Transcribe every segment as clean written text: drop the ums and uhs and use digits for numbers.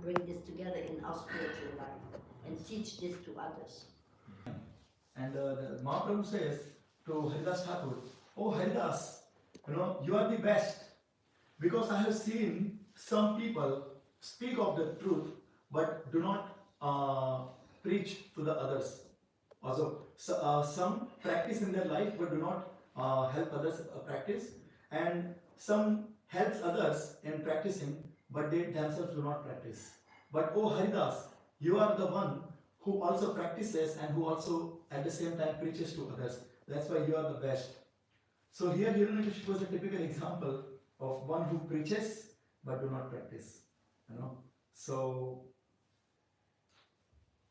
bring this together in our spiritual life and teach this to others. And the Mahaprabhu says to Haridas Thakur, "Oh Haridas, you are the best, because I have seen some people speak of the truth but do not preach to the others. Also, some practice in their life but do not help others practice, and some helps others in practicing but they themselves do not practice. But oh Haridas, you are the one who also practices and who also at the same time preaches to others. That's why you are the best." So here Hiranyakashipu was a typical example of one who preaches but do not practice. So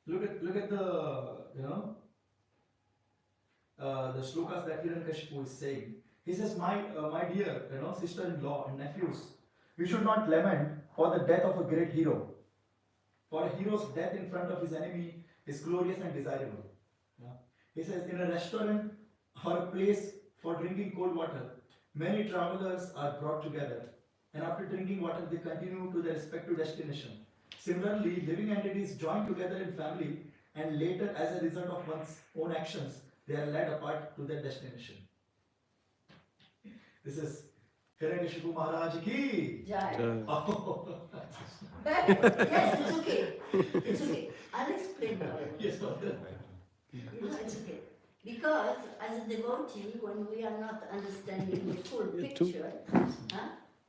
look at the the shlokas that Hiranyakashipu is saying. He says, my dear sister-in-law and nephews, you should not lament for the death of a great hero. For a hero's death in front of his enemy is glorious and desirable. He says, in a restaurant or a place for drinking cold water, many travelers are brought together, and after drinking water, they continue to their respective destination. Similarly, living entities join together in family, and later, as a result of one's own actions, they are led apart to their destination. This is Hiranyakashipu Maharaj ki Jai. Oh. Yes, it's okay. It's okay. I'll explain now. Yes, Mother. It's okay. Because as a devotee, when we are not understanding the full picture,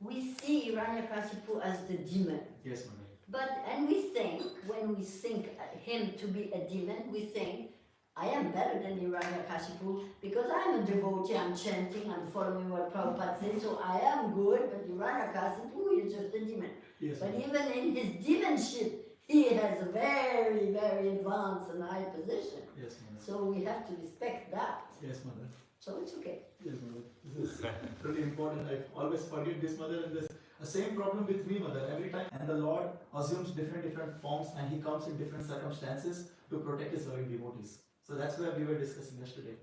we see Hiranyakashipu as the demon. Yes, Mother. And we think, when we think him to be a demon, we think, I am better than Hiranyakashipu because I'm a devotee, I'm chanting, I'm following what Prabhupada says, so I am good, but Hiranyakashipu is just a demon. Yes, But Mother. even in his demonship, he has a very, very advanced and high position. Yes, Mother. So we have to respect that. Yes, Mother. So it's okay. Yes, Mother. This is really important. I always forget this, Mother, and this the same problem with me, Mother. Every time, and the Lord assumes different forms, and He comes in different circumstances to protect His loving devotees. So that's where we were discussing yesterday.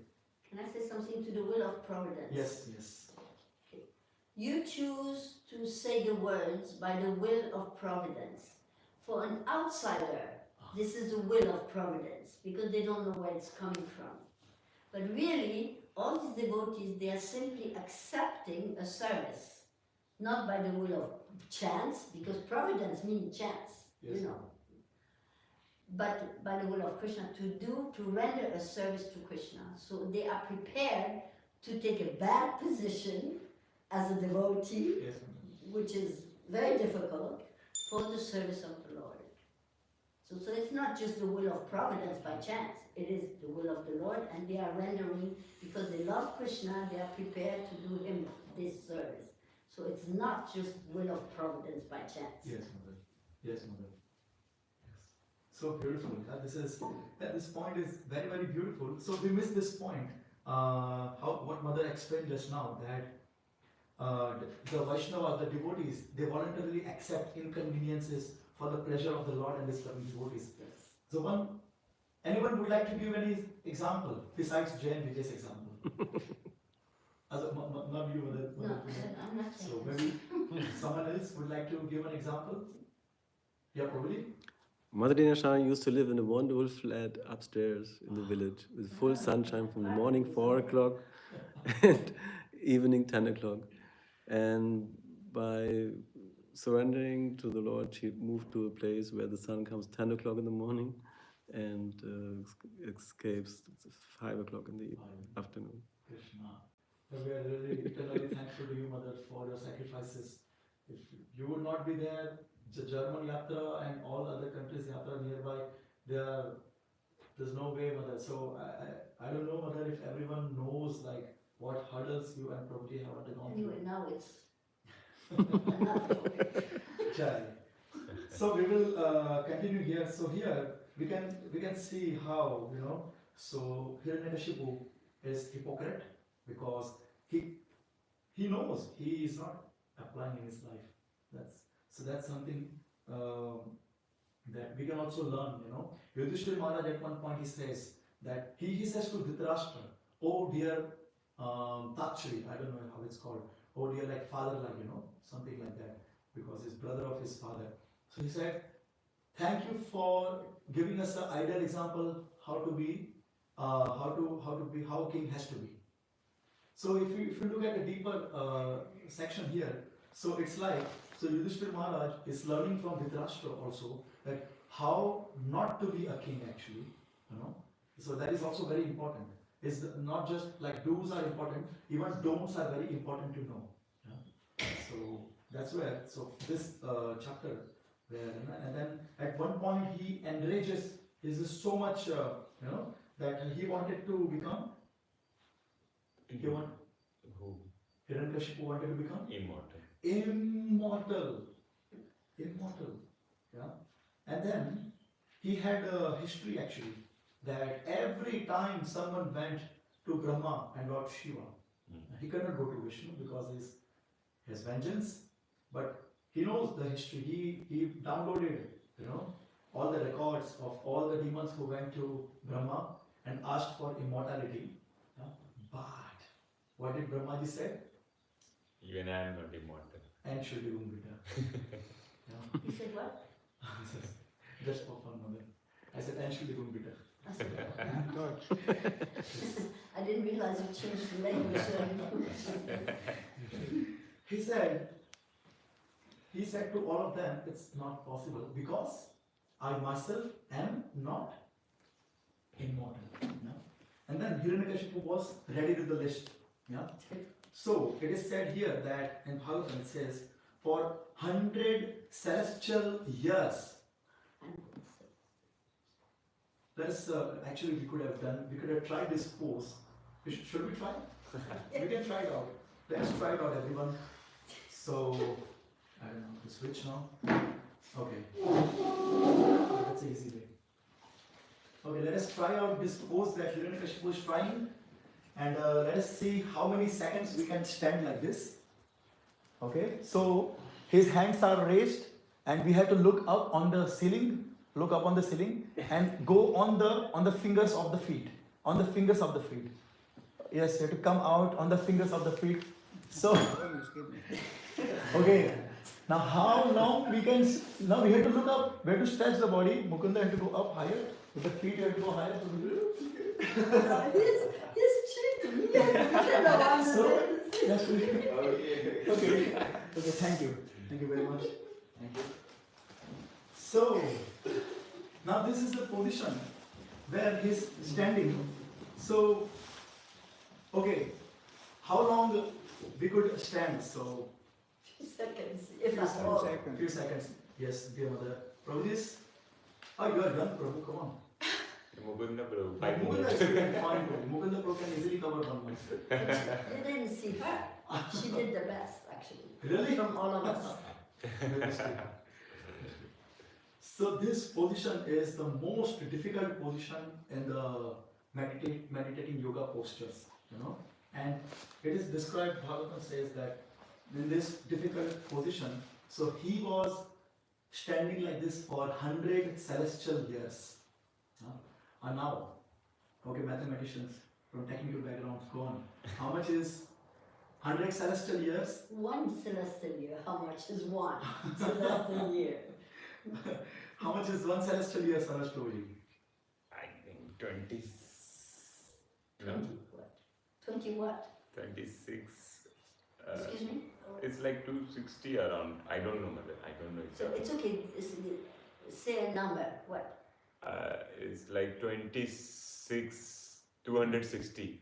Can I say something to the will of providence? Yes, yes. Okay. You choose to say the words by the will of providence. For an outsider, this is the will of providence because they don't know where it's coming from. But really, all these devotees, they are simply accepting a service, not by the will of chance, because providence means chance, Yes. But by the will of Krishna, to render a service to Krishna. So they are prepared to take a bad position as a devotee, Yes, which is very difficult, for the service of the Lord. So it's not just the will of providence by chance, it is the will of the Lord, and they are rendering, because they love Krishna, they are prepared to do him this service. So it's not just will of providence by chance. Yes, Mother. Yes, Mother. So beautiful. This point is very, very beautiful. So we missed this point. What Mother explained just now, that the Vaishnavas, the devotees, they voluntarily accept inconveniences for the pleasure of the Lord and His loving devotees. Yes. So anyone would like to give any example besides Jain Vijay's example? Not you, Mother. No, I'm not saying So this. maybe someone else would like to give an example? Yeah, probably. Mother Dinashan used to live in a wonderful flat upstairs in the village with full sunshine from the morning 4 o'clock and evening 10 o'clock. And by surrendering to the Lord, she moved to a place where the sun comes 10 o'clock in the morning and escapes 5 o'clock in the afternoon. Krishna. We are really eternally thankful to you, Mother, for your sacrifices. If you would not be there, the German Yatra and all other countries Yatra nearby, there's no way, Mother. So I don't know, Mother, if everyone knows like what hurdles you and Prabhuji have undergone. Anyway, now it's another topic. Jai. So we will continue here. So here we can see how so Hiranyakashipu is hypocrite because he knows he is not applying in his life. That's something that we can also learn. Yudhishthira Maharaj at one point he says that he says to Dhritarashtra, "Oh dear Takshri," I don't know how it's called. Oh dear, like father, like something like that, because he's brother of his father. So he said, thank you for giving us an ideal example how to be, how a king has to be. So if you look at a deeper section here, so it's like, so Yudhishthira Maharaj is learning from Dhritarashtra also that how not to be a king actually, you know. So that is also very important. It's not just like do's are important, even don'ts are very important to know. Yeah? So that's where, so this chapter where, you know, and then at one point he enrages, is so much, you know, that he wanted to become, he want, Who? Hiranyakashipu wanted to become Immortal. immortal. Immortal. Yeah. And then he had a history actually that every time someone went to Brahma and Lord Shiva, he cannot go to Vishnu because his vengeance, but he knows the history. He downloaded, you know, all the records of all the demons who went to Brahma and asked for immortality. Yeah. But what did Brahmaji say? Even I am not immortal. And should be beta. Yeah. He said what? Just for fun, mother. I said, and should be beta. I said, I didn't realize you changed the language. He said to all of them, it's not possible because I myself am not immortal. Yeah? And then Hiranyakashipu was ready with the list. Yeah? So it is said here that in Bhagavatam it says, for 100 celestial years. Let us, actually we could have tried this pose. Should we try? We can try it out. Let's try it out, everyone. So, I don't know, to switch now. Okay. That's an easy way. Okay, let us try out this pose that Hiranyakashipu is trying. And let us see how many seconds we can stand like this. Okay, so his hands are raised and we have to look up on the ceiling, and go on the fingers of the feet. On the fingers of the feet. Yes, you have to come out on the fingers of the feet. So, okay. Now how long we can, now we have to look up, we have to stretch the body. Mukunda have to go up higher. With the feet you have to go higher. He's cheating. Yeah, So, that's okay. Okay, thank you. Thank you very much. Thank you. So, now this is the position where he's standing. So, okay, how long we could stand? So, few seconds, if at all. few seconds. Yes, dear mother. Prabhuji, oh, you are done, Prabhu, come on. Mukunda Prabhu, 5 Mukunda minutes. is fine. Mukunda Prabhu can easily cover 1 month. You didn't see her. She did the best, actually. Really? From all of us. So this position is the most difficult position in the meditating yoga postures, you know. And it is described, Bhagavatam says that in this difficult position, so he was standing like this for 100 celestial years. And now, okay, mathematicians from technical backgrounds, go on. How much is 100 celestial years? 1 celestial year. How much is 1 celestial year? How much is 1 celestial year, Saraj Prabhuji? I think 20. 20 what? 20 what? 26. Excuse me? It's like 260 around. I don't know, mother. I don't know So exactly. it's okay. Say a number. What? It's like 26, 260.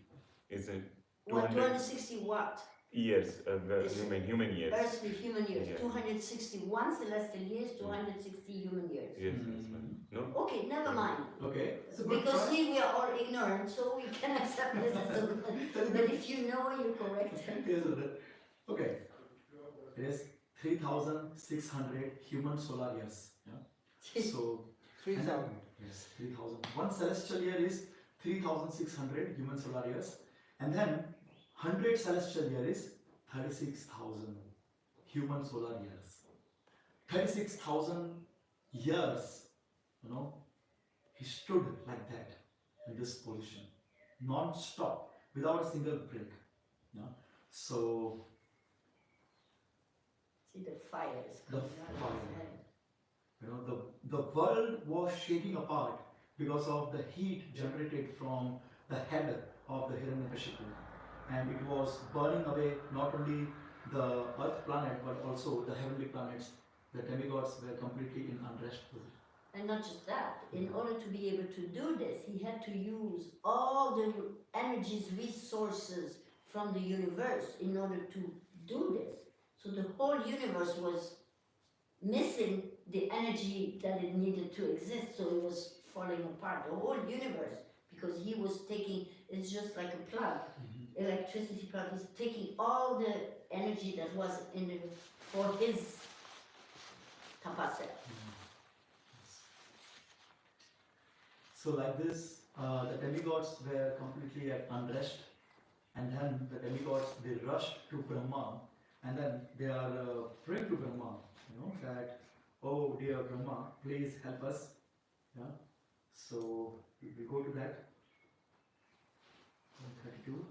Is it? What? 260 what? Years, Yes. human years. Earthly human years. Yeah. 261 celestial years, 260 human years. Yes, yes, mother. No? Okay, never mind. Okay. So good Because try. here we are all ignorant, so we can accept this as a. But if you know, you correct. Yes, okay. It is 3,600 human solar years. Yeah. So 3,000. yes, 3,000. 1 celestial year is 3,600 human solar years, and then 100 celestial year is 36,000 human solar years. 36,000 years, you know, he stood like that in this position, non-stop, without a single break. Yeah. So See, the fire is The coming out of his fire. head. you know, the world was shaking apart because of the heat generated from the head of the Hiranyakashipu, and it was burning away not only the earth planet but also the heavenly planets. The demigods were completely in unrest. And not just that, in order to be able to do this, he had to use all the energies, resources from the universe in order to do this. So the whole universe was missing the energy that it needed to exist, so it was falling apart, the whole universe, because he was taking, it's just like a plug, electricity plug, he's taking all the energy that was in the, for his tapasya. So like this, the demigods were completely at unrest, and then the demigods, they rushed to Brahma, and then they are praying to Brahma, that, oh dear Brahma, please help us. Yeah. So we go to that. 132.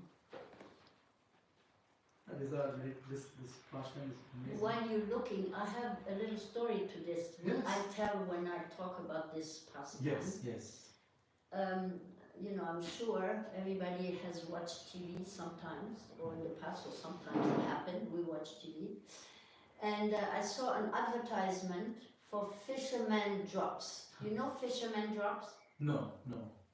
This pastime is amazing. While you're looking, I have a little story to this. Yes. I tell when I talk about this pastime. Yes. I'm sure everybody has watched TV sometimes, or in the past, or sometimes it happened, we watch TV. And I saw an advertisement for fisherman drops. You know fisherman drops? No.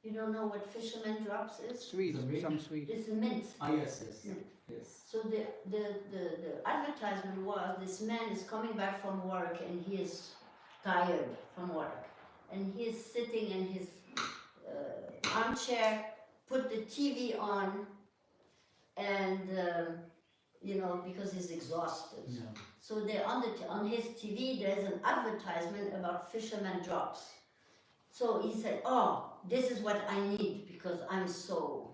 You don't know what fisherman drops is? Sweet, The meat? some sweet. It's mint. Yes. Mint. Yes. So the advertisement was, this man is coming back from work and he is tired from work. And he is sitting in his armchair, put the TV on, and because he's exhausted. Yeah. So there on his TV there's an advertisement about fisherman drops. So he said, oh, this is what I need because I'm so,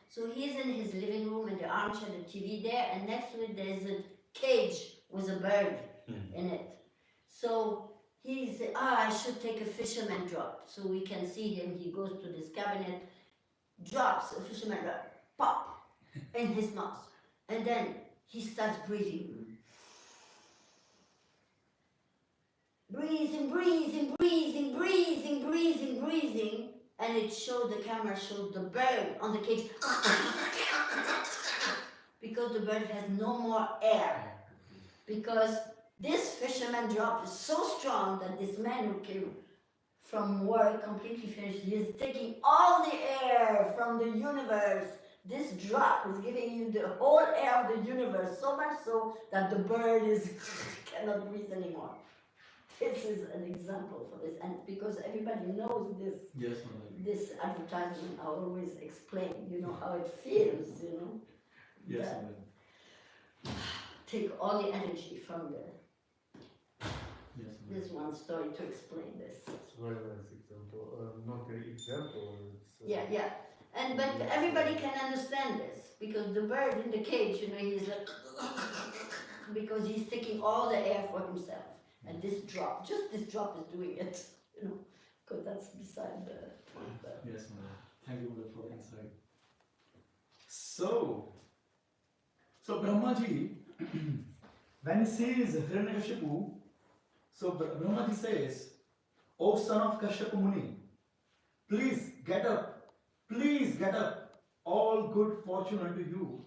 So he's in his living room in the armchair, the TV there, and next to it there's a cage with a bird in it. So he said, I should take a fisherman drop. So we can see him, he goes to this cabinet, drops a fisherman drop, pop, in his mouth. And then he starts breathing. Breathing, and it showed, the camera showed the bird on the cage, because the bird has no more air. Because this fisherman drop is so strong that this man who came from work completely finished, he is taking all the air from the universe. This drop is giving you the whole air of the universe, so much so that the bird cannot breathe anymore. This is an example for this, and because everybody knows this, Yes, this advertisement, I always explain, how it feels, Yes, that take all the energy from the. Yes, This one story to explain this. It's a very nice example. Not an example. It's, Yeah. But everybody can understand this, because the bird in the cage, he's like, because he's taking all the air for himself. And this drop, just this drop is doing it, because that's beside the point. Yes, Mother. Thank you, Mother, for the insight. So Brahmaji, when he sees Hiranyakashipu, so Brahmaji says, O son of Kashyapa Muni, please get up, all good fortune unto you.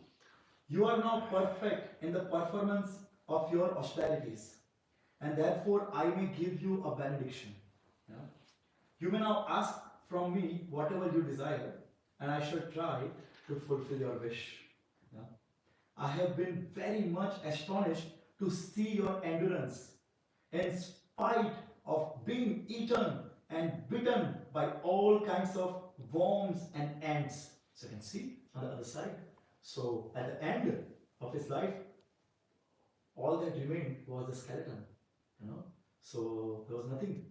You are now perfect in the performance of your austerities, and therefore I may give you a benediction. Yeah? You may now ask from me whatever you desire, and I shall try to fulfill your wish. Yeah? I have been very much astonished to see your endurance, in spite of being eaten and bitten by all kinds of worms and ants. So you can see on the other side. So at the end of his life, all that remained was the skeleton. So there was nothing.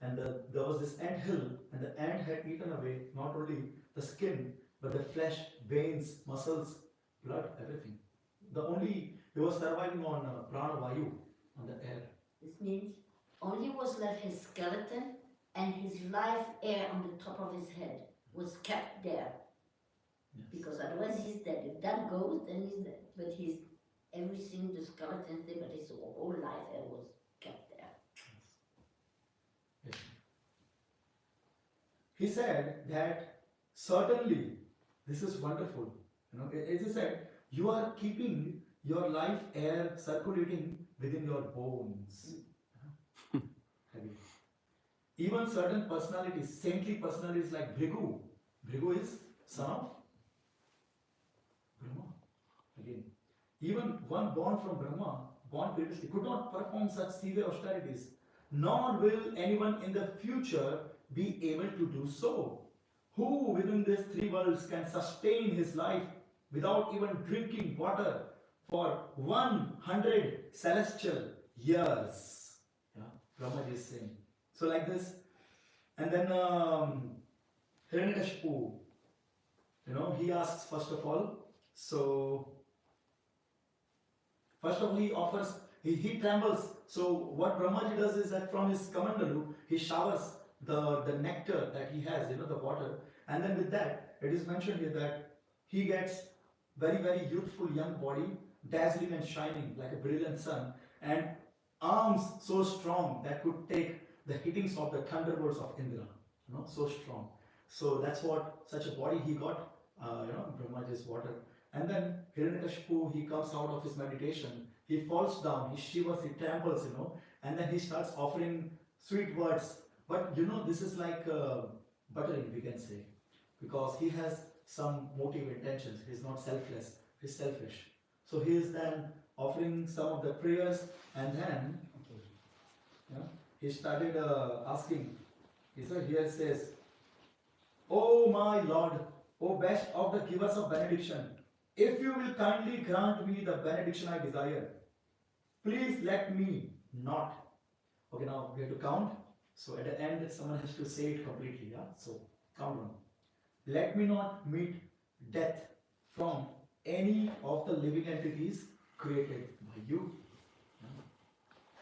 And there was this ant hill, and the ant had eaten away not only the skin, but the flesh, veins, muscles, blood, everything. He was surviving on prana vayu, on the air. This means only was left his skeleton, and his life air on the top of his head was kept there. Yes. Because otherwise he's dead. If that goes, then he's dead. But everything, the skeleton's there, but his whole life air was kept there. Yes. he said that certainly this is wonderful. As he said, you are keeping your life air circulating within your bones. Heavy. Even certain personalities, saintly personalities like Bhrigu. Bhrigu is son of Brahma. Again, even one born from Brahma, born previously, could not perform such severe austerities, nor will anyone in the future be able to do so. Who within these three worlds can sustain his life without even drinking water for 100 celestial years? Yeah, Brahmaji is saying. So like this, and then Hiranyakashipu, he asks first of all. So first of all, he offers. He trembles. So what Brahmaji does is that from his kamandalu, he showers the nectar that he has, the water, and then with that, it is mentioned here that he gets very, very youthful young body, dazzling and shining like a brilliant sun, and arms so strong that could take the hittings of the thunderbolts of Indra, so strong. So that's what such a body he got, Brahmaji's water. And then Hiranyakashipu, he comes out of his meditation, he falls down, he shivers, he trembles, and then he starts offering sweet words. But this is like buttering, we can say, because he has some motive intentions. He's not selfless, he's selfish. So he is then offering some of the prayers, and then he started asking. Here it says, "Oh my Lord, O best of the givers of benediction, if you will kindly grant me the benediction I desire, please let me not." Okay, now we have to count. So at the end, someone has to say it completely. Yeah. So count on. Let me not meet death from any of the living entities created by you.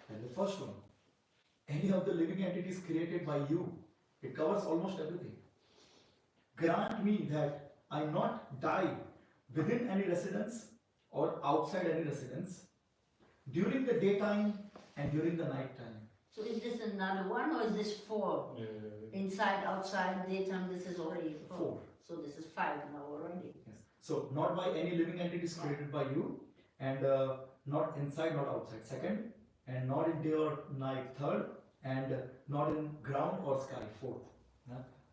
And the first one, any of the living entities created by you. It covers almost everything. Grant me that I not die within any residence or outside any residence, during the daytime and during the night time. So is this another one or is this 4? Inside, outside, daytime, this is already 4. So this is 5 now already. Yes. So not by any living entities created by you, and not inside, not outside. Second, and not in day or night. Third, and not in ground or sky. Fourth.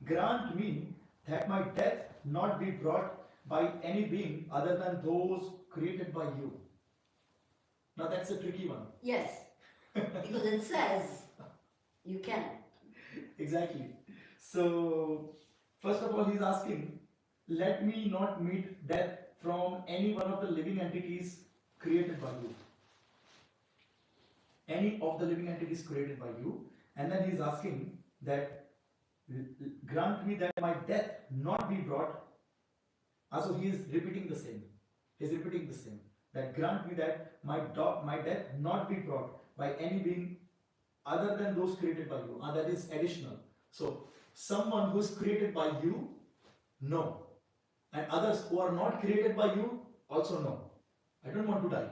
Grant me that my death not be brought by any being other than those created by you. Now that's a tricky one. Yes, because it says you can. Exactly. So first of all, he's asking, let me not meet death from any one of the living entities created by you. Any of the living entities created by you. And then he's asking that grant me that my death not be brought. Also, he is repeating the same. He's repeating the same. That grant me that my death not be brought by any being other than those created by you. That is additional. So, someone who is created by you, no. And others who are not created by you, also no. I don't want to die.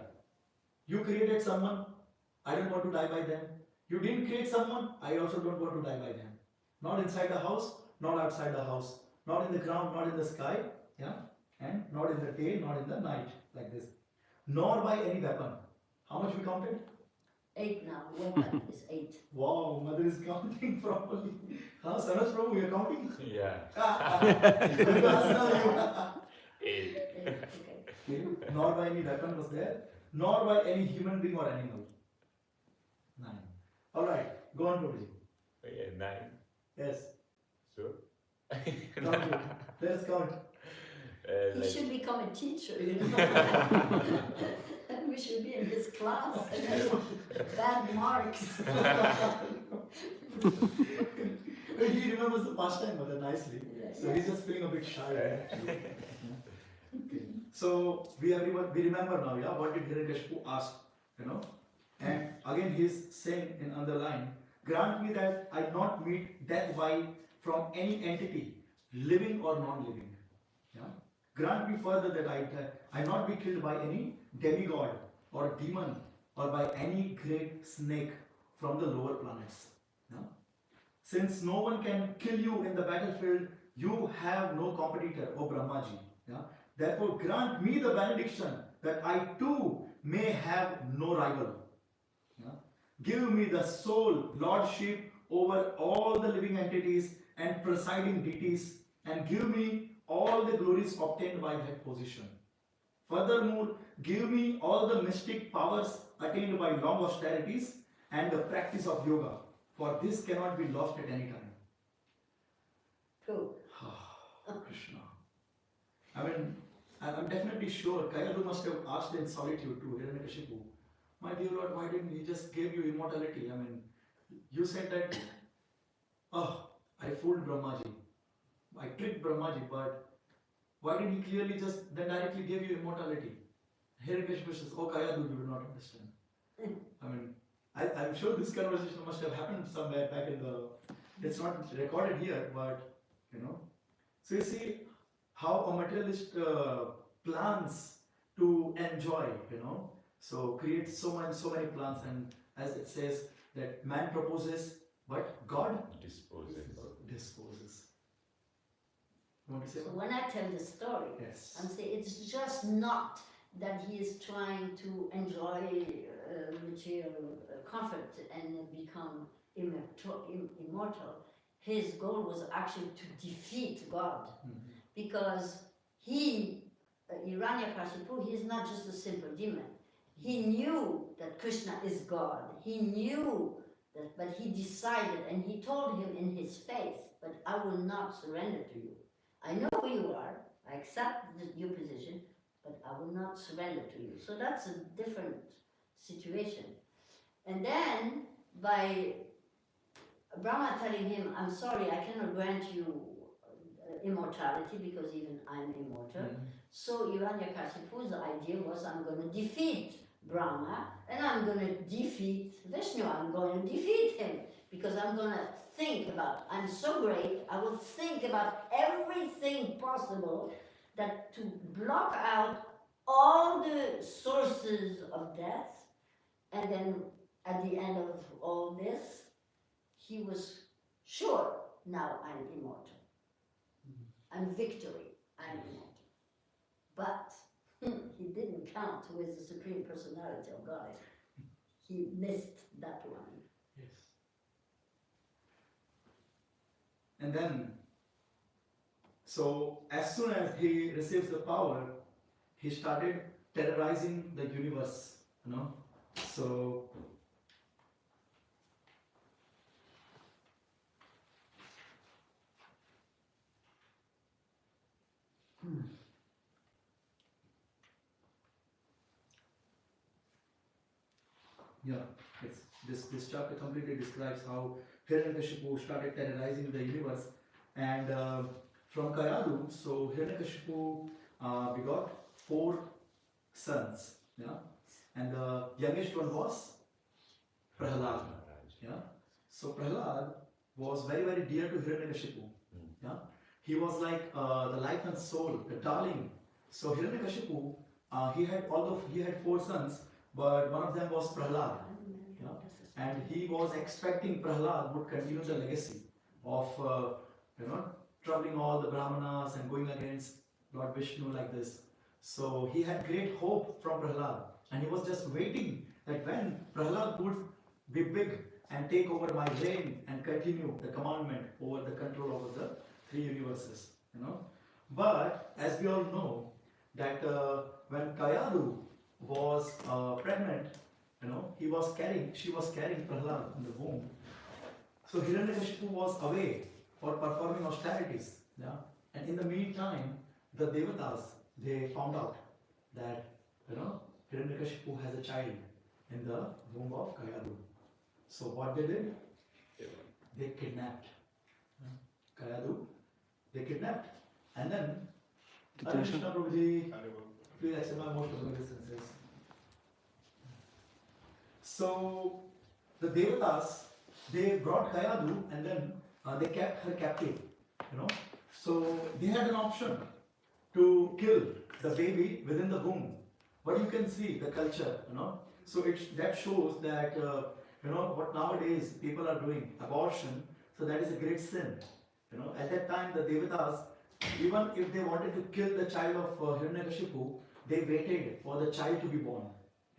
You created someone, I don't want to die by them. You didn't create someone, I also don't want to die by them. Not inside the house, not outside the house. Not in the ground, not in the sky. Yeah? And not in the day, not in the night. Like this. Nor by any weapon. How much we counted? 8 now. Weapon is 8. Wow, mother is counting properly. Huh, Sanas Prabhu, you are counting? Yeah. 8. Okay. Nor by any weapon was there, nor by any human being or animal. 9. Alright, go on, Prabhuji. Yeah, 9. Yes. Sure. Count it. Let's count. He should become a teacher, And we should be in his class and have bad marks. He remembers the past time mother nicely. Yes. So he's just feeling a bit shy. Actually. Okay. So we remember now, yeah, what did Hiranyakashipu ask, And again he's saying in underline, grant me that I not meet death from any entity, living or non-living. Yeah? Grant me further that I not be killed by any demigod or demon or by any great snake from the lower planets. Yeah? Since no one can kill you in the battlefield, you have no competitor, O Brahmaji. Yeah? Therefore, grant me the benediction that I too may have no rival. Yeah? Give me the sole lordship over all the living entities and presiding deities, and give me all the glories obtained by that position. Furthermore, give me all the mystic powers attained by long austerities and the practice of yoga, for this cannot be lost at any time. True. Krishna. I mean, I'm definitely sure Kayadu must have asked in solitude to Hiranyakashipu, my dear Lord, why didn't he just give you immortality? I mean, you said that, oh, I fooled Brahmaji, I tricked Brahmaji, but why didn't he clearly just then directly give you immortality? Hiranyakashipu says, oh Kayadu, you will not understand. I mean, I'm sure this conversation must have happened somewhere back in the, it's not recorded here, but you know. So you see how a materialist plans to enjoy, you know. So creates so many plans, and as it says that man proposes, but God disposes. You want to say So what? when I tell the story, Yes. I'm saying it's just not that he is trying to enjoy material comfort and become immortal. His goal was actually to defeat God, because he, Hiranyakashipu, he is not just a simple demon. He knew that Krishna is God. He knew that, but he decided, and he told him in his faith, but I will not surrender to you. I know who you are, I accept your position, but I will not surrender to you. So that's a different situation. And then, by Brahma telling him, I'm sorry, I cannot grant you immortality because even I'm immortal. So Hiranyakashipu's idea was, I'm going to defeat Brahma and I'm going to defeat Vishnu. I'm going to defeat him because I'm going to think about, I'm so great, I will think about everything possible that to block out all the sources of death, and then at the end of all this, he was sure, now I'm immortal. I'm victory, I'm immortal. But he didn't count with the Supreme Personality of God. He missed that one. Yes. And then, so as soon as he receives the power, he started terrorizing the universe, you know. So, yeah, this chapter completely describes how Hiranyakashipu started terrorizing the universe, and from Kayadu, so Hiranyakashipu begot 4 sons, yeah, and the youngest one was Prahlad, yeah. So Prahlad was very dear to Hiranyakashipu, yeah. He was like the life and soul, the darling. So Hiranyakashipu, he had 4 sons, but one of them was Prahlad, yeah. And he was expecting Prahlad would continue the legacy of troubling all the Brahmanas and going against Lord Vishnu like this. So he had great hope from Prahlad, and he was just waiting that when Prahlad would be big and take over my reign and continue the commandment over the control over the 3 universes, you know. But as we all know that when Kayadu was pregnant, you know, she was carrying Prahlad in the womb. So Hiranyakashipu was away for performing austerities, yeah. And in the meantime, the Devatas, they found out that, you know, Hiranyakashipu has a child in the womb of Kayadu. So what they did? They kidnapped Kayadu. They kidnapped, and then Hare Krishna Prabhuji, please accept my most obeisances. So the Devatas, they brought Kayadu, and then they kept her captive, you know. So they had an option to kill the baby within the womb, but you can see the culture, you know. So that shows that you know what nowadays people are doing, abortion. So that is a great sin. You know, at that time the Devatas, even if they wanted to kill the child of Hiranyakashipu, they waited for the child to be born.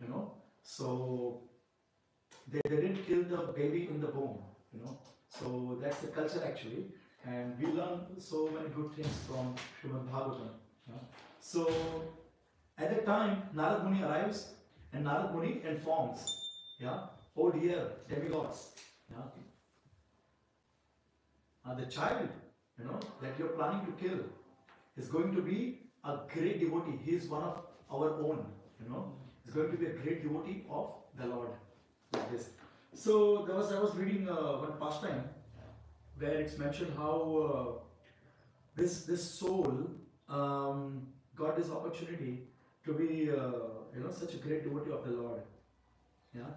You know, so they didn't kill the baby in the womb. You know, so that's the culture actually, and we learn so many good things from Srimad Bhagavatam. You know? So at that time, Narad Muni arrives, and Narad Muni informs, yeah, oh dear demigods, yeah, the child, you know, that you're planning to kill is going to be a great devotee. He is one of our own, you know. He's going to be a great devotee of the Lord, like this. So I was reading one pastime where it's mentioned how this soul got this opportunity to be you know, such a great devotee of the Lord. Yeah.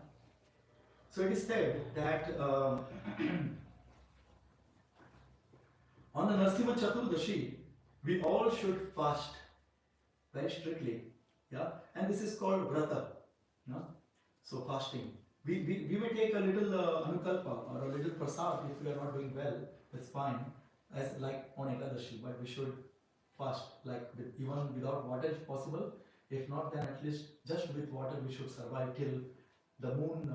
So it is said that on the Narasimha Chaturdashi, we all should fast very strictly. Yeah, and this is called vrata. Yeah? So fasting. We may take a little anukalpa or a little prasad if we are not doing well. That's fine, as like on Ekadashi. But we should fast, like even without water if possible. If not, then at least just with water we should survive till the moon,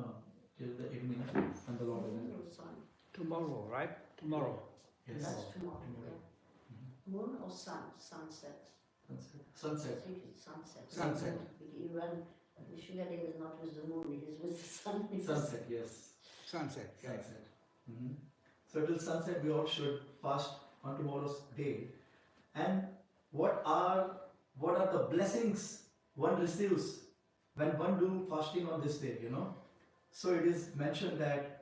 till the evening, and the Lord will. Tomorrow, right? Tomorrow. Yes. That's tomorrow. Mhm. Moon or sun? Sunset. Sunset. I Sunset. think it's sunset. Sunset. Iran, the sugar day is not with the moon, it is with the sun. Sunset. Yes. Sunset. Sunset. Mhm. So till sunset, we all should fast on tomorrow's day. And what are the blessings one receives when one do fasting on this day? You know. So it is mentioned that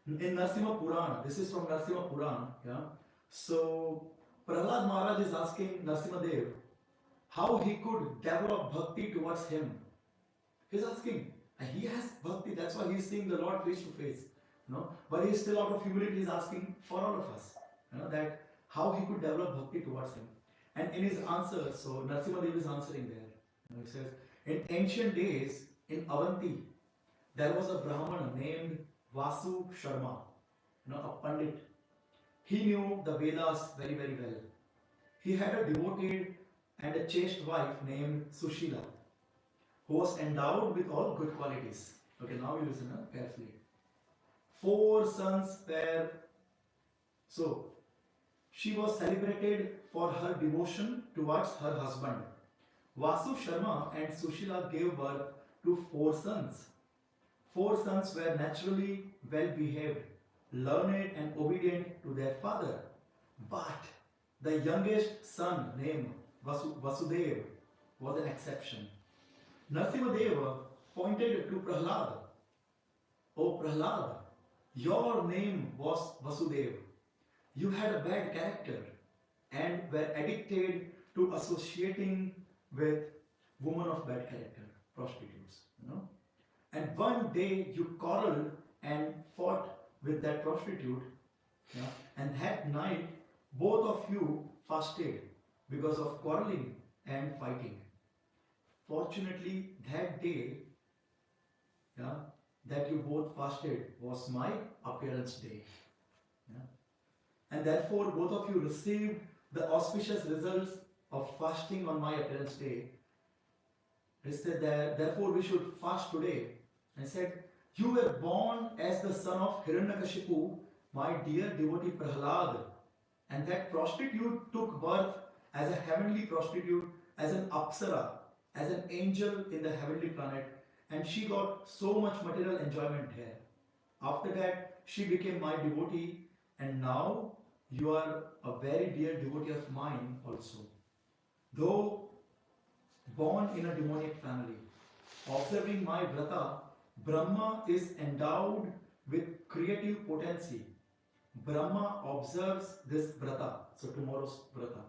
in Narasimha Purana, this is from Narasimha Purana. Yeah. So Prahlad Maharaj is asking Narasimha Dev how he could develop bhakti towards him. He's asking, and he has bhakti, that's why he's seeing the Lord face to face. You know, but he's still out of humility, he's asking for all of us. You know, that how he could develop bhakti towards him. And in his answer, so Narasimha Dev is answering there. You know, he says, in ancient days in Avanti, there was a Brahmana named Vasu Sharma, you know, a Pandit. He knew the Vedas very, very well. He had a devoted and a chaste wife named Sushila, who was endowed with all good qualities. Okay, now you listen carefully. 4 sons were, so she was celebrated for her devotion towards her husband. Vasu Sharma and Sushila gave birth to 4 sons. 4 sons were naturally well behaved, learned and obedient to their father. But the youngest son named Vasudeva was an exception. Narasimhadeva pointed to Prahlad. Oh Prahlad, your name was Vasudeva. You had a bad character and were addicted to associating with women of bad character, prostitutes, you know. And one day you quarreled and fought with that prostitute, yeah, and that night both of you fasted because of quarreling and fighting. Fortunately, that day, yeah, that you both fasted was my appearance day. Yeah. And therefore, both of you received the auspicious results of fasting on my appearance day. They said that, therefore, we should fast today. I said, you were born as the son of Hiranyakashipu, my dear devotee Prahlad. And that prostitute took birth as a heavenly prostitute, as an apsara, as an angel in the heavenly planet. And she got so much material enjoyment here. After that, she became my devotee. And now, you are a very dear devotee of mine also. Though born in a demonic family, observing my vrata, Brahma is endowed with creative potency. Brahma observes this vrata, so tomorrow's vrata,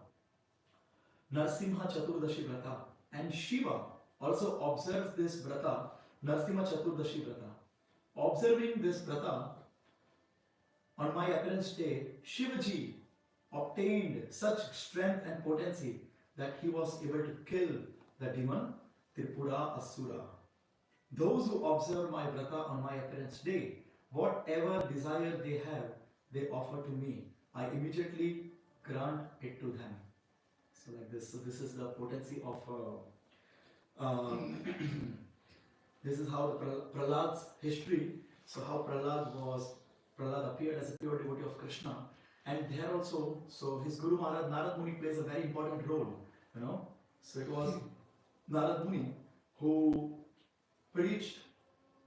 Narasimha Chaturdashi vrata, and Shiva also observes this vrata, Narasimha Chaturdashi vrata. Observing this vrata, on my appearance day, Shivaji obtained such strength and potency that he was able to kill the demon Tripura Asura. Those who observe my vrata on my appearance day whatever desire they have, they offer to me. I immediately grant it to them. So like this. So this is the potency of. This is how Prahlad's history. So how Prahlad appeared as a pure devotee of Krishna, and there also, so his Guru Maharaj Narad Muni plays a very important role. So it was Narad Muni who preached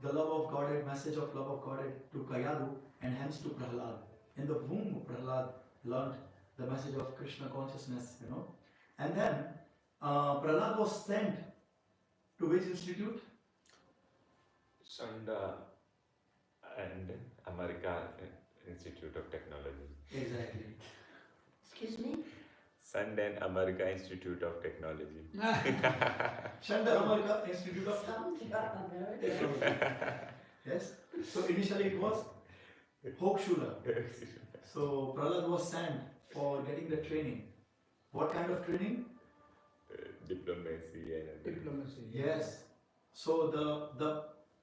the love of Godhead, message of love of Godhead to Kayadu and hence to Prahlad. In the womb, Prahlad learned the message of Krishna consciousness. And then Prahlad was sent to which institute? Sunda and America Institute of Technology. Exactly. Excuse me? Sund and America Institute of Technology. Shanda America Institute of Sound American. Yes. So initially it was Hochschule. So Prahlad was sent for getting the training. What kind of training? Diplomacy and Diplomacy. Yes. So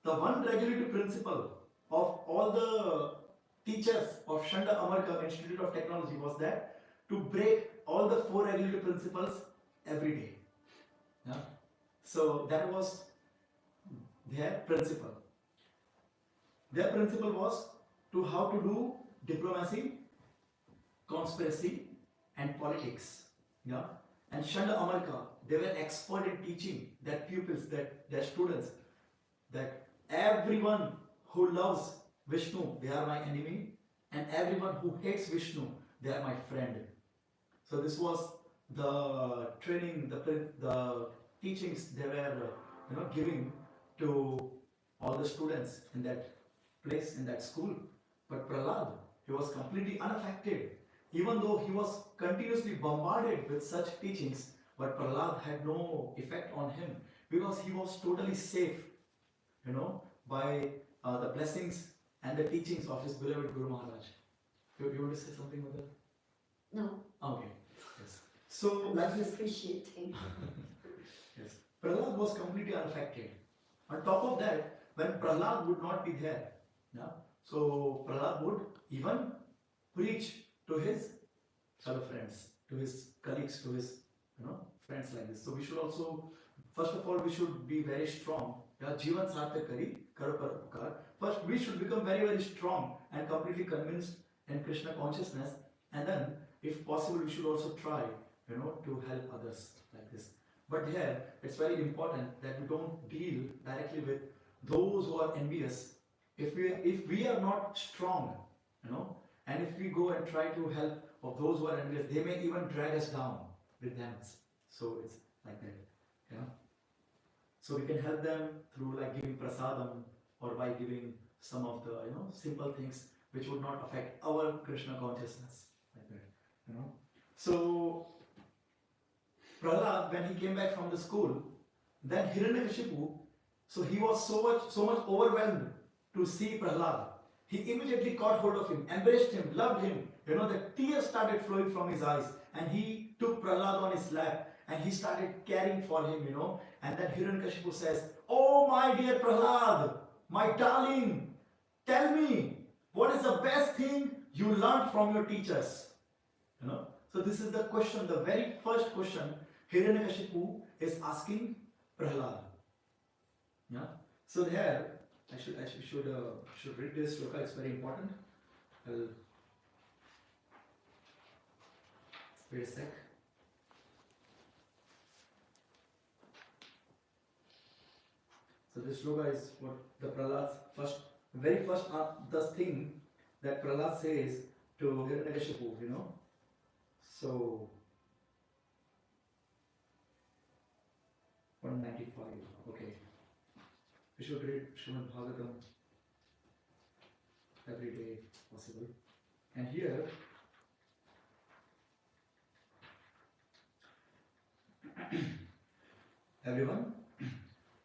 the one regulative principle of all the teachers of Shanda America Institute of Technology was that to break all the 4 regulative principles every day. Yeah? So that was their principle. Their principle was to how to do diplomacy, conspiracy, and politics. Yeah? And Shanda America, they were expert in teaching their pupils, their students, that everyone who loves Vishnu, they are my enemy, and everyone who hates Vishnu, they are my friend. So this was the training, the teachings they were giving to all the students in that place, in that school. But Prahlad, he was completely unaffected, even though he was continuously bombarded with such teachings. But Prahlad had no effect on him because he was totally safe, by the blessings and the teachings of his beloved Guru Maharaj. You want to say something about that? No, Okay. Yes. So I'm like not this. appreciating. Yes. Prahlad was completely unaffected. On top of that, when Prahlad would not be there, yeah, so Prahlad would even preach to his fellow friends, to his colleagues, to his friends like this. So we should also, first of all, we should be very strong. Yeah, Jivan sarthak kari, karo paropakar. First, we should become very, very strong and completely convinced in Krishna consciousness, and then, if possible, we should also try, to help others like this. But here, it's very important that we don't deal directly with those who are envious. If we are not strong, and if we go and try to help of those who are envious, they may even drag us down with them. So it's like that, So we can help them through like giving prasadam or by giving some of the simple things which would not affect our Krishna consciousness, like that, So Prahlad, when he came back from the school, then Hiranyakashipu, so he was so much overwhelmed to see Prahlad. He immediately caught hold of him, embraced him, loved him. The tears started flowing from his eyes, and he took Prahlad on his lap and he started caring for him, And then Hiranyakashipu says, "Oh my dear Prahlad, my darling, tell me, what is the best thing you learned from your teachers?" So this is the question, the very first question Hiranyakashipu is asking Prahlad. Yeah. So there, I should read this shloka. It's very important. I'll wait a sec. So this shloka is what the Prahlad's very first the thing that Prahlad says to Hiranyakashipu, So 195. Okay. We should read Srimad Bhagavatam every day possible. And here everyone,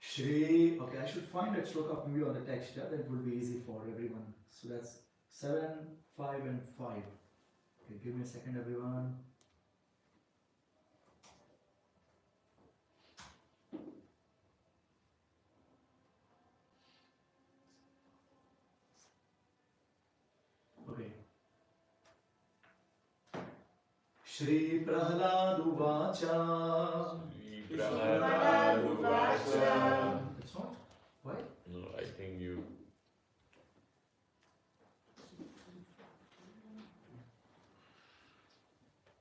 Shri, okay, I should find that shloka maybe on the text, that will be easy for everyone. So that's 7, 5 and 5. Okay, give me a second everyone. Shri Prahlad Uvacha. Prahaladuvacha. It's not? Why? No, I think you.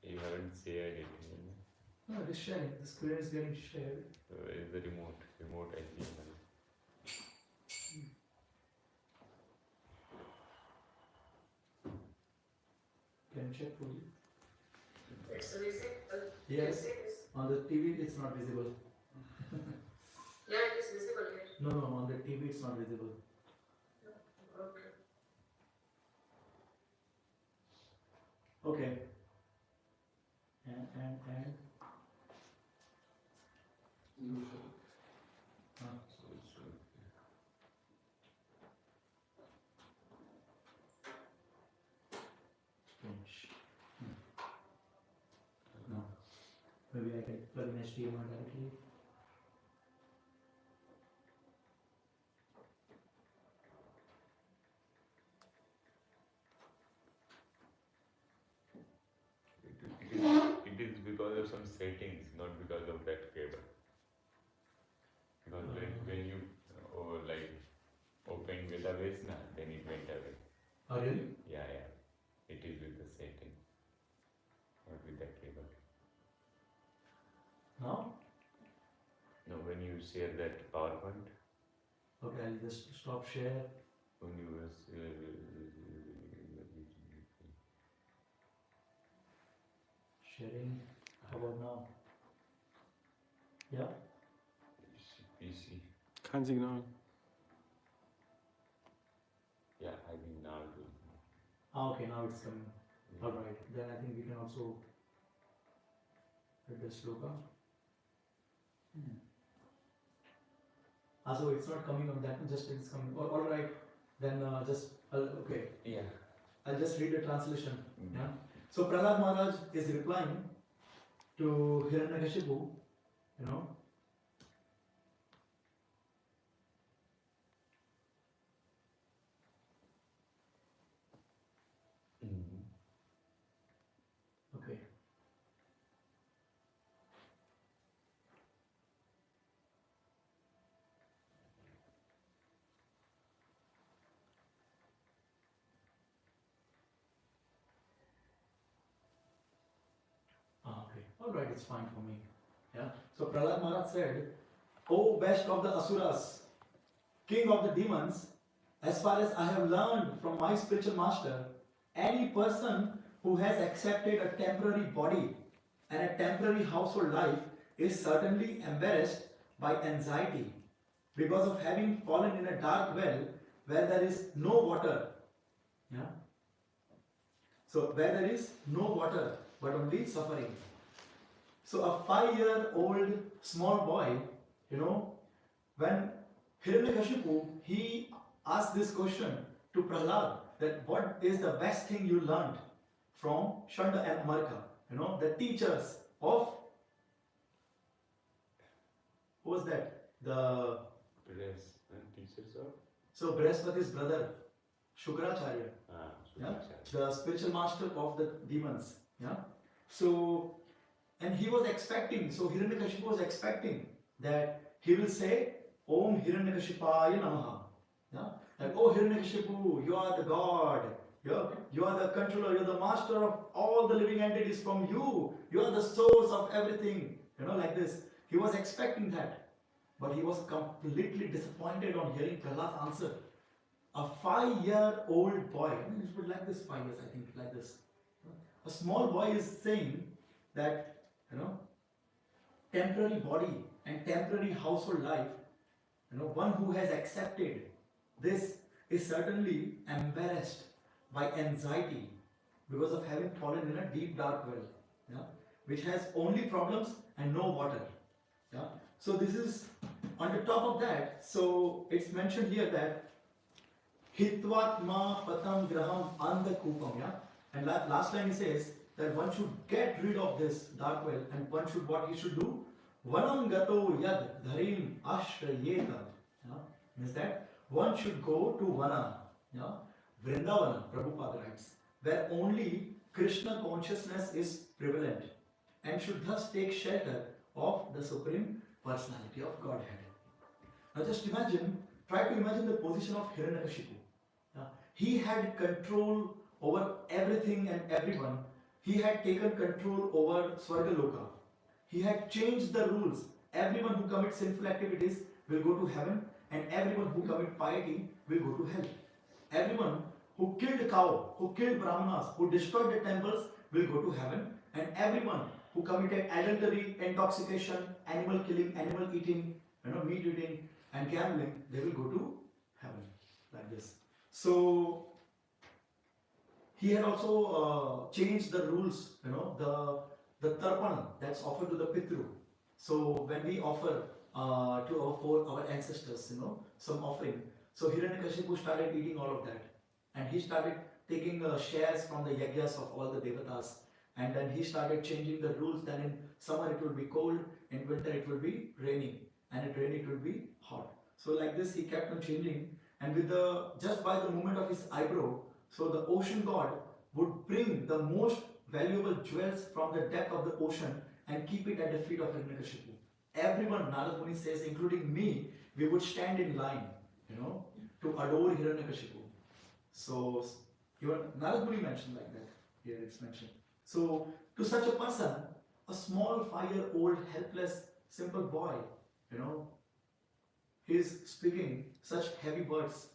You haven't shared it. No, it is sharing. The screen is getting shared. Where is the remote? Remote, I think. Can you check for you? It's visible. Yes. It is. On the TV, it's not visible. Yeah, it is visible here. No, on the TV, it's not visible. Okay. Okay. And. Strange. No. Maybe I can plug in HDMI directly. It is because of some settings, not because of that cable. Because when you opened database, then it went away. Oh, really? Yeah. It is with the setting, not with that cable. Now? No, when you share that PowerPoint, Okay, I'll just stop share. when you Sharing. How about now? Yeah? PC. Kein Signal. Yeah, I think now it will. Okay, now it's coming. Alright, then I think we can also hit the sloka. So it's not coming on that, just it's coming. Alright, then okay. Yeah. I'll just read the translation. Yeah. So Prahlad Maharaj is replying to Hiranyakashipu, Okay. Okay. Alright, it's fine for me. Yeah. So Prahlad Maharaj said, O best of the Asuras, king of the demons, as far as I have learned from my spiritual master, any person who has accepted a temporary body and a temporary household life is certainly embarrassed by anxiety because of having fallen in a dark well where there is no water. Yeah. So where there is no water but only suffering. So a 5-year-old small boy, when Hiranyakashipu, he asked this question to Prahlad, that what is the best thing you learned from Shanda and Amarka, the teachers of, who was that? The Teachers of? So Brihaspati's brother, Shukracharya, the spiritual master of the demons. Yeah. So, and he was expecting, so Hiranyakashipu was expecting that he will say, Om Hiranyakashipaya Namaha. Yeah? Like, oh Hiranyakashipu, you are the God, you are the controller, you are the master of all the living entities. From you are the source of everything. Like this. He was expecting that. But he was completely disappointed on hearing Prahlad's answer. A 5-year-old boy, it would like this 5 years, I think, like this. A small boy is saying that, temporary body and temporary household life, one who has accepted this is certainly embarrassed by anxiety because of having fallen in a deep dark well, which has only problems and no water. Yeah? So this is on the top of that. So it's mentioned here that Hitvatma patam graham andakupam. Yeah? And last line he says that one should get rid of this dark well, and one should, what he should do? Vanam gato yad dharim ashrayeta. Means that one should go to Vana, Vrindavana, Prabhupada writes, where only Krishna consciousness is prevalent and should thus take shelter of the Supreme Personality of Godhead. Now just imagine, try to imagine the position of Hiranyakashipu. He had control over everything and everyone. He had taken control over Swargaloka. He had changed the rules. Everyone who commits sinful activities will go to heaven, and everyone who commits piety will go to hell. Everyone who killed cow, who killed brahmanas, who destroyed the temples will go to heaven, and everyone who committed adultery, intoxication, animal killing, animal eating, meat eating, and gambling, they will go to heaven, like this. So he had also changed the rules, the tarpan that's offered to the pitru. So when we offer to our ancestors, some offering, so Hiranyakashipu started eating all of that, and he started taking shares from the yagyas of all the devatas, and then he started changing the rules. Then in summer it will be cold, in winter it will be raining, and in rain it will be hot. So like this he kept on changing, and with just by the movement of his eyebrow, so the ocean god would bring the most valuable jewels from the depth of the ocean and keep it at the feet of Hiranyakashipu. Everyone, Narad Muni says, including me, we would stand in line, to adore Hiranyakashipu. So even Narad Muni mentioned like that. Here it's mentioned. So to such a person, a small 5-year-old helpless simple boy, he is speaking such heavy words,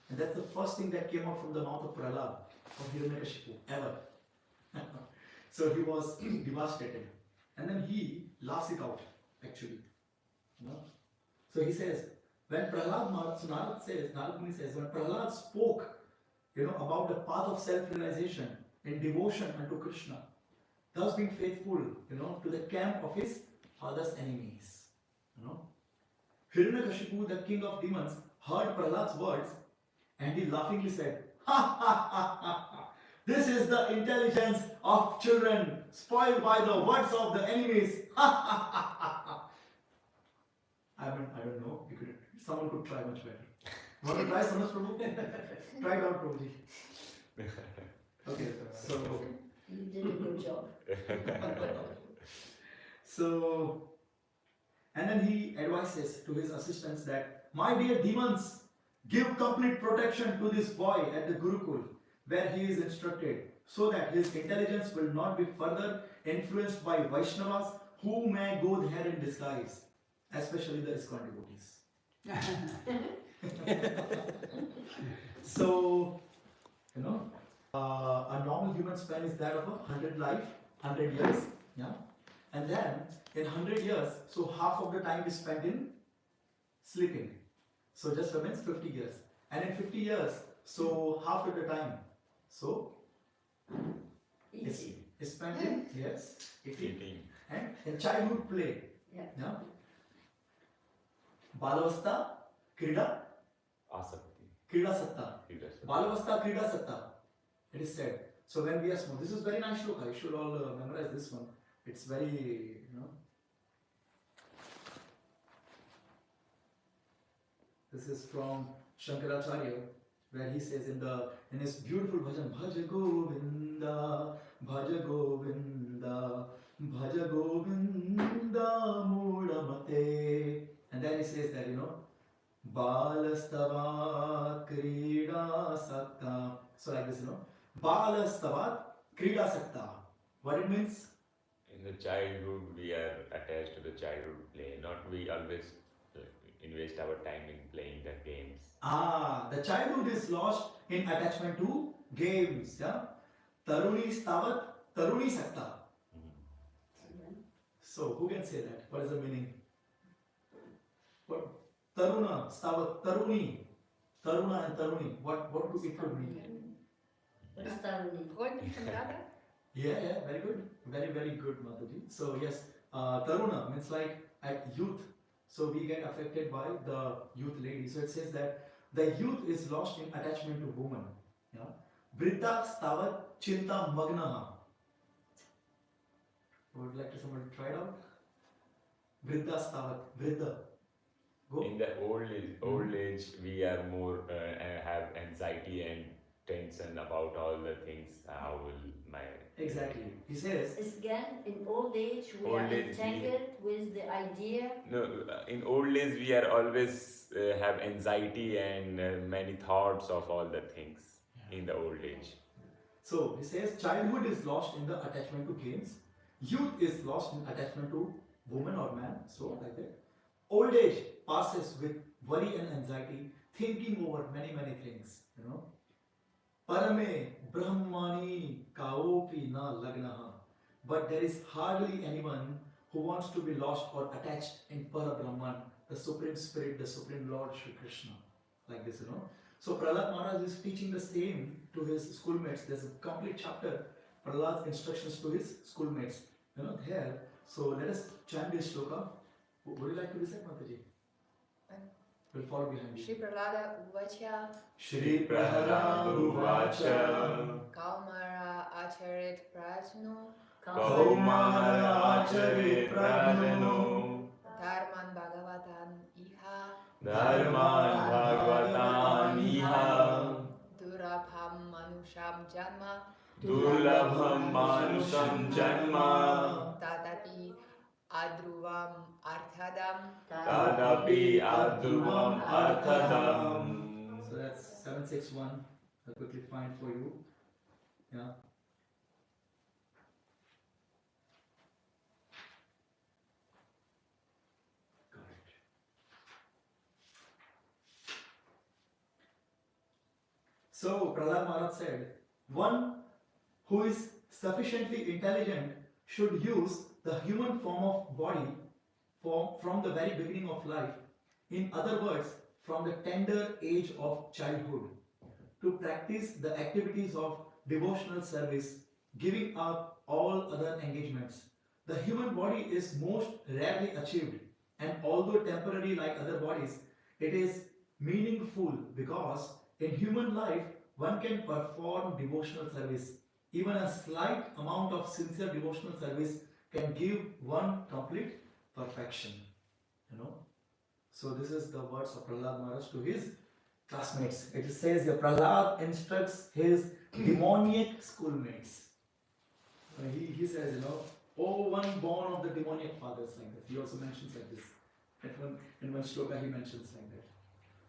and that's the first thing that came out from the mouth of Prahlad, of Hiranyakashipu, ever. So he was devastated, and then he laughs it out, actually. So he says, when Prahlad, so Narad Muni says, when Prahlad spoke, about the path of self-realization in devotion unto Krishna, thus being faithful, to the camp of his father's enemies. Hiranyakashipu, the king of demons, heard Prahlad's words, and he laughingly said, "Ha ha ha ha ha! This is the intelligence of children spoiled by the words of the enemies. Ha ha ha ha ha!" I don't know. Someone could try much better. Want to try, Sanas Prabhu? Try it out, Prabhuji. Okay, so You did a good job. So, and then he advises to his assistants that, "My dear demons, give complete protection to this boy at the Gurukul, where he is instructed, so that his intelligence will not be further influenced by Vaishnavas who may go there in disguise, especially the Iskcon devotees." So, a normal human span is that of 100 years, yeah. And then in 100 years, so half of the time is spent in sleeping. So just remains 50 years. And in 50 years, so half of the time, so is spent in, yes, eating. And in childhood play, yeah. Balavasta, Krida, Asakti. Krida Satta. Balavasta, Krida Satta. It is said. So when we are small, this is very nice shloka. You should all memorize this one. It's very, This is from Shankaracharya, where he says in his beautiful bhajan, Bhaja Govinda, Bhaja Govinda, Bhaja Govinda Mudamate. And then he says that, Balastavat Krida Sakta. So like this, Balastavat Krida Sakta. What it means? In the childhood, we are attached to the childhood play. Not we always invest our time in playing the games. The childhood is lost in attachment to games. Yeah, Taruni Stavat, Taruni Sakta. So who can say that? What is the meaning? What? Taruna, Stavat, Taruni, Taruna and Taruni. What do it could mean? What is Taruni? Yeah, very good. Very, very good, Mataji. So yes, Taruna means like at youth. So we get affected by the youth lady. So it says that the youth is lost in attachment to woman. Yeah. Vriddha stavat chinta magnaha. Would like to someone try it out? Vriddha stavat. Vriddha. Go. In the old age, we are more have anxiety and tension about all the things. How will my Exactly. He says, It's again, in old age, we Old are age, entangled with the idea. No, in old days we are always have anxiety and many thoughts of all the things in the old age. so he says, childhood is lost in the attachment to games, youth is lost in attachment to woman or man, so like that. Old age passes with worry and anxiety, thinking over many, many things, you know. Parame Brahmani Kaopi na lagnaha. But there is hardly anyone who wants to be lost or attached in Parabrahman, the Supreme Spirit, the Supreme Lord Shri Krishna. Like this, you know. So Prahlad Maharaj is teaching the same to his schoolmates. There's a complete chapter, Prahlad's instructions to his schoolmates. You know, there. So let us chant this shloka. Would you like to recite, Mataji? We'll follow behind you. Shri Prahlada Uvacha Shri Prahlad Uvacha Kaumara Acharit Prajno Kaumara Acharit Prajno Dharman Bhagavatan Iha Dharman Bhagavatam iha Durabham Manusham Janma Durlabham Manusham Janma Tadapi Adruvam Arthadam Tadapi Adruvam Arthadam. So that's 761. I'll quickly find for you. Yeah. Got it. So Prahlad Maharaj said, one who is sufficiently intelligent should use the human form of body from the very beginning of life. In other words, from the tender age of childhood, to practice the activities of devotional service, giving up all other engagements. The human body is most rarely achieved, and although temporary like other bodies, it is meaningful because in human life one can perform devotional service. Even a slight amount of sincere devotional service can give one complete perfection. You know. So this is the words of Prahlad Maharaj to his classmates. It says here Prahlad instructs his demoniac schoolmates. He says, you know, oh one born of the demoniac fathers, like that. He also mentions like this. In one shloka he mentions like that.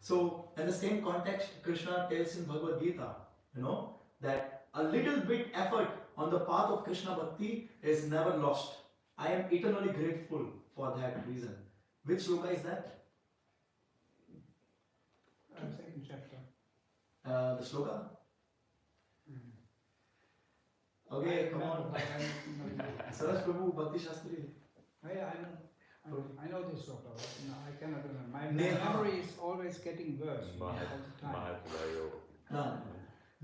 So in the same context, Krishna tells in Bhagavad Gita, you know, that a little bit effort on the path of Krishna Bhakti is never lost. I am eternally grateful for that reason. Which shloka is that? Second chapter. The shloka? Okay, come on. Saraj Prabhu, Bhakti Shastri. Yeah, I know this sort of, but no, I cannot remember. My Neha. memory is always getting worse all the time. No.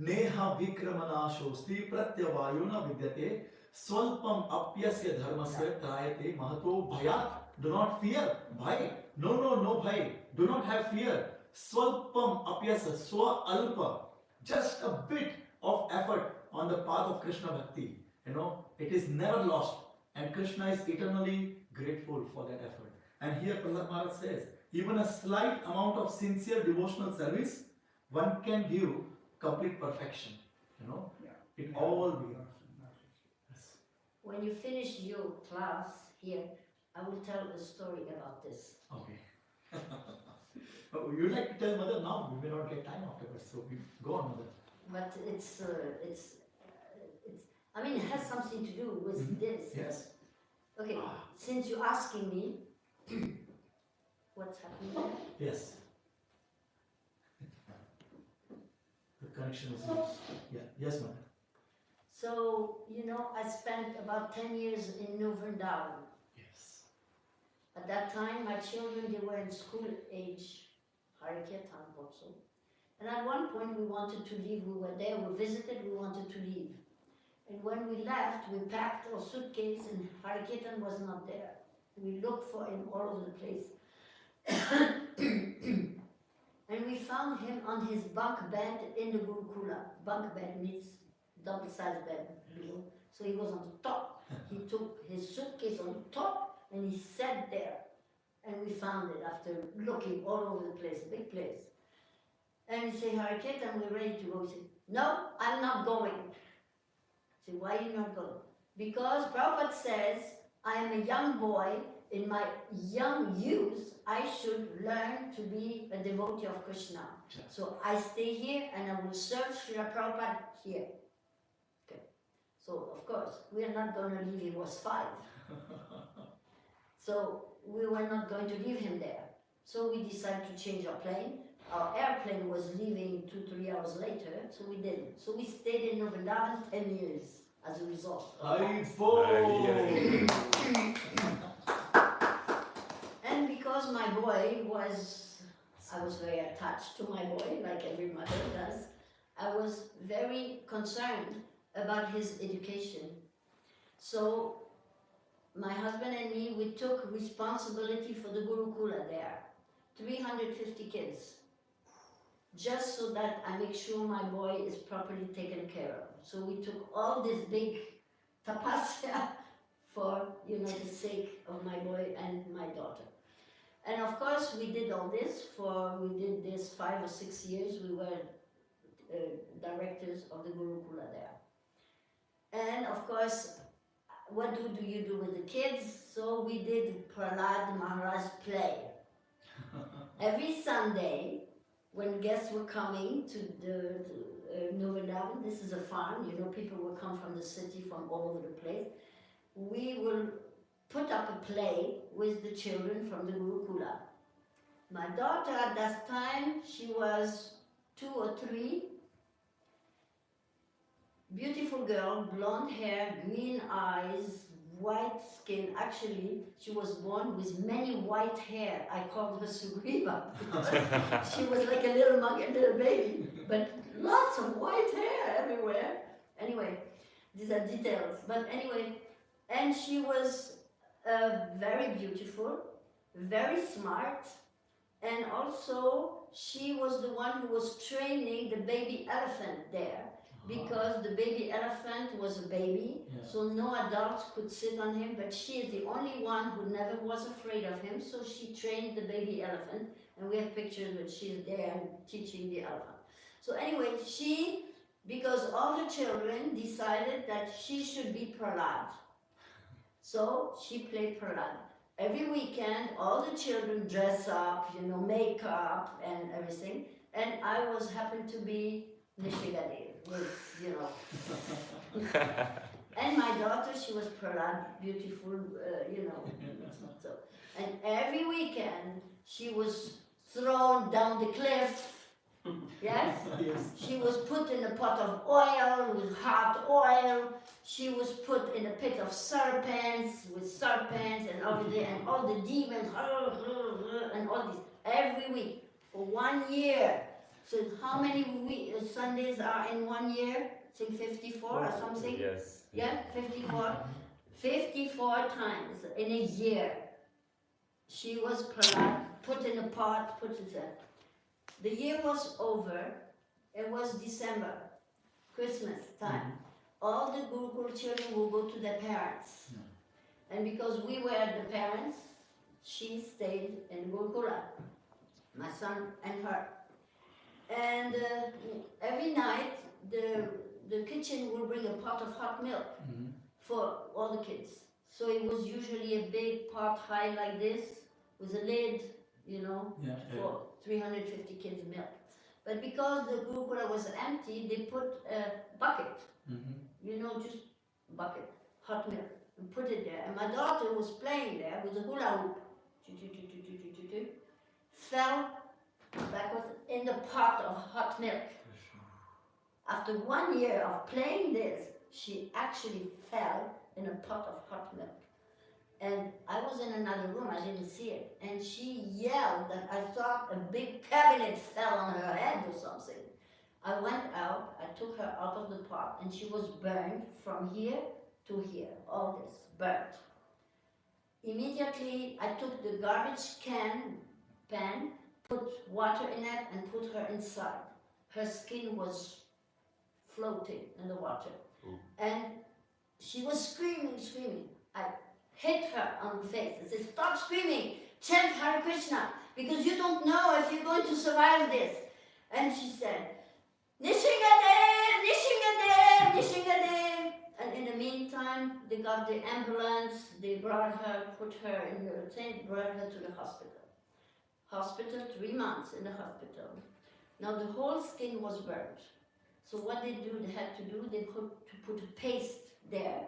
Neha Vikramanashosti Pratyavayuna Vidyate Swalpam Apyasya Dharmasya Trayate Mahato Bhayat. Do not fear. Bhai. No bhai. Do not have fear. Swalpam Apyasa Swa Alpa. Just a bit of effort on the path of Krishna Bhakti. You know, it is never lost. And Krishna is eternally grateful for that effort. And here Prahlad Maharaj says, even a slight amount of sincere devotional service, one can give complete perfection. You know, it all begins. Yes. When you finish your class here, I will tell a story about this. Okay. You'd like to tell Mother now? We may not get time afterwards, so we go on, Mother. But I mean, it has something to do with this. Yes. Okay, since you're asking me, what's happening there? Yes. The connection is lost. Yeah. Yes, Mother. So, you know, I spent about 10 years in New Vrindavan. Yes. At that time, my children, they were in school age, Harikirtan also. And at one point, we wanted to leave. We were there, we visited, we wanted to leave. And when we left, we packed our suitcase and Harikirtan was not there. We looked for him all over the place. And we found him on his bunk bed in the Gurukula. Bunk bed means double-sized bed below. So he was on the top. He took his suitcase on top and he sat there. And we found it after looking all over the place, big place. And he said, Harikirtan, we're ready to go. He said, no, I'm not going. I said, Why are you not going? Because Prabhupada says, I am a young boy. In my young youth, I should learn to be a devotee of Krishna. So I stay here and I will serve Srila Prabhupada here. Okay. So, of course, we are not going to leave. He was 5. So we were not going to leave him there. So we decided to change our plane. Our airplane was leaving 2-3 hours later, so we didn't. So we stayed in Vrindavan 10 years as a result. And because my boy was, I was very attached to my boy, like every mother does, I was very concerned about his education. So my husband and me, we took responsibility for the Gurukula there. 350 kids. Just so that I make sure my boy is properly taken care of. So we took all this big tapasya for, the sake of my boy and my daughter. And of course we did all this we did this 5 or 6 years. We were directors of the Gurukula there. And of course, what do you do with the kids? So we did Prahlad Maharaj play. Every Sunday, when guests were coming to Vrindavan, this is a farm, people will come from the city from all over the place. We will put up a play with the children from the Gurukula. My daughter at that time, she was 2 or 3. Beautiful girl, blonde hair, green eyes, white skin. Actually, she was born with many white hair. I called her Sugriva. She was like a little monkey, a little baby, but lots of white hair everywhere. Anyway, these are details. But anyway, and she was very beautiful, very smart, and also she was the one who was training the baby elephant there. Because the baby elephant was a baby, so no adults could sit on him, but she is the only one who never was afraid of him, so she trained the baby elephant, and we have pictures when she's there teaching the elephant. So anyway, because all the children decided that she should be Prahlad, so she played Prahlad. Every weekend, all the children dress up, makeup and everything, and I happened to be Nishigadev. And my daughter, she was Prahlad, beautiful, So, and every weekend she was thrown down the cliff. Yes? She was put in a pot of oil with hot oil. She was put in a pit of serpents with serpents and everything, and all the demons and all this every week for 1 year. So how many Sundays are in 1 year? I think 54 or something? Yes. Yeah, 54. 54 times in a year. She was put in a pot, put it there. The year was over. It was December, Christmas time. All the Gurukul children will go to their parents. And because we were the parents, she stayed in Gurukula, my son and her. And every night, the kitchen will bring a pot of hot milk for all the kids. So it was usually a big pot high like this, with a lid, for 350 kids' milk. But because the Gurukula was empty, they put a bucket, just bucket, hot milk, and put it there. And my daughter was playing there with a hula hoop, fell backwards in the pot of hot milk. After 1 year of playing this, she actually fell in a pot of hot milk. And I was in another room, I didn't see it. And she yelled that I thought a big cabinet fell on her head or something. I went out, I took her out of the pot, and she was burned from here to here, all this, burnt. Immediately, I took the garbage pan, put water in it, and put her inside. Her skin was floating in the water. And she was screaming. I hit her on the face. I said, stop screaming, chant Hare Krishna, because you don't know if you're going to survive this. And she said, Nishingadev, Nishingadev, Nishingadev. And meantime, they got the ambulance, they brought her, put her in the thing, brought her to the hospital. Hospital, 3 months in the hospital. Now the whole skin was burnt. So what they had to do, they put a paste there,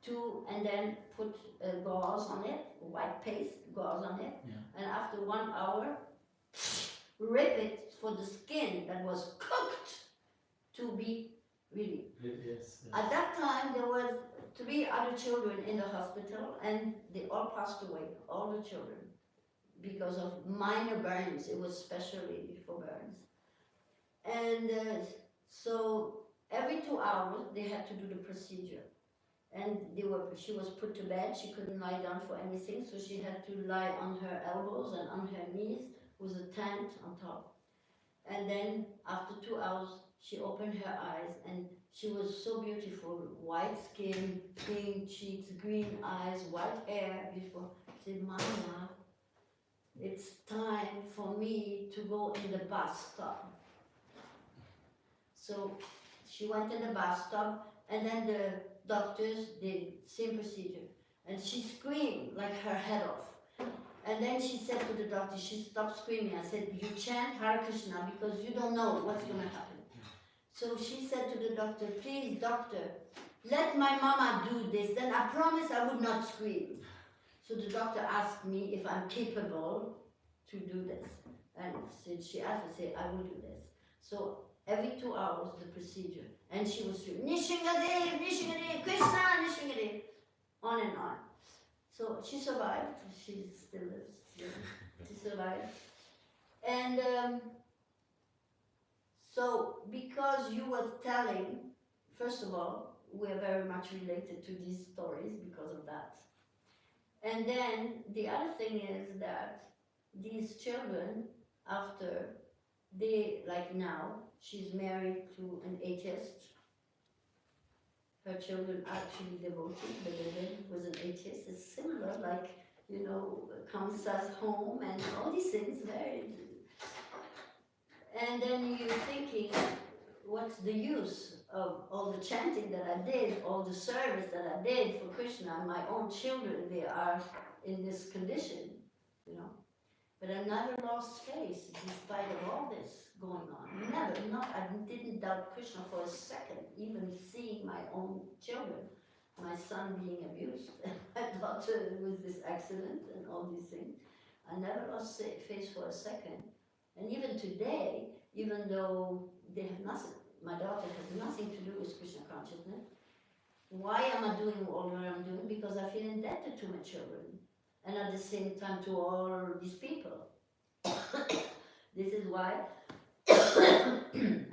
and then put gauze on it, white paste, gauze on it, and after 1 hour, rip it for the skin that was cooked to be really. Yes. At that time, there was 3 other children in the hospital, and they all passed away, all the children, because of minor burns. It was especially for burns. And so every 2 hours, they had to do the procedure. And she was put to bed, she couldn't lie down for anything, so she had to lie on her elbows and on her knees with a tent on top. And then after 2 hours, she opened her eyes, and she was so beautiful, white skin, pink cheeks, green eyes, white hair, beautiful. She said, Mama, it's time for me to go in the bathtub. So she went in the bathtub, and then the doctors did same procedure, and she screamed like her head off. And then she said to the doctor, she stopped screaming. I said, you chant Hare Krishna because you don't know what's going to happen. So she said to the doctor, please doctor, let my mama do this, then I promise I would not scream. So the doctor asked me if I'm capable to do this. And since she asked, I said, I will do this. So every 2 hours, the procedure. And she was doing Nishingadev, Nishingadev, Krishna, Nishingadev, on and on. So she survived. She still lives. She survived. And so because you were telling, first of all, we're very much related to these stories because of that. And then the other thing is that these children, after like now, she's married to an atheist. Her children are actually devoted, but the lady was an atheist. It's similar, like, Kamsa's home and all these things. And then you're thinking, what's the use of all the chanting that I did, all the service that I did for Krishna, and my own children, they are in this condition, But I never lost faith despite of all this going on. Never, I didn't doubt Krishna for a second, even seeing my own children, my son being abused, and my daughter with this accident and all these things. I never lost faith for a second. And even today, even though they have nothing, my daughter has nothing to do with Krishna consciousness, why am I doing all that I'm doing? Because I feel indebted to my children. And at the same time to all these people. This is why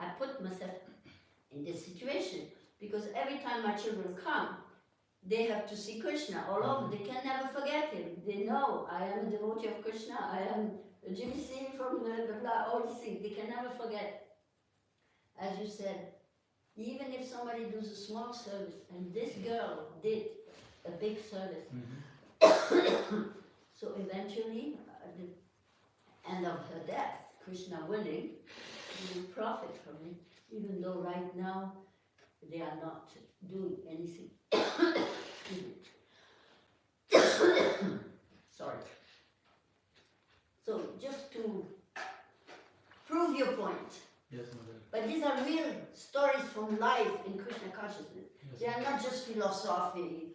I put myself in this situation, because every time my children come, they have to see Krishna all over. They can never forget him. They know I am a devotee of Krishna, I am a Jimmy Singh from blah, all these things. They can never forget. As you said, even if somebody does a small service, and this girl did a big service, so eventually, at the end of her death, Krishna willing, will profit from it, even though right now they are not doing anything. Sorry. So just to prove your point. Yes, Mother. But these are real stories from life in Krishna consciousness. Yes, They are not just philosophy.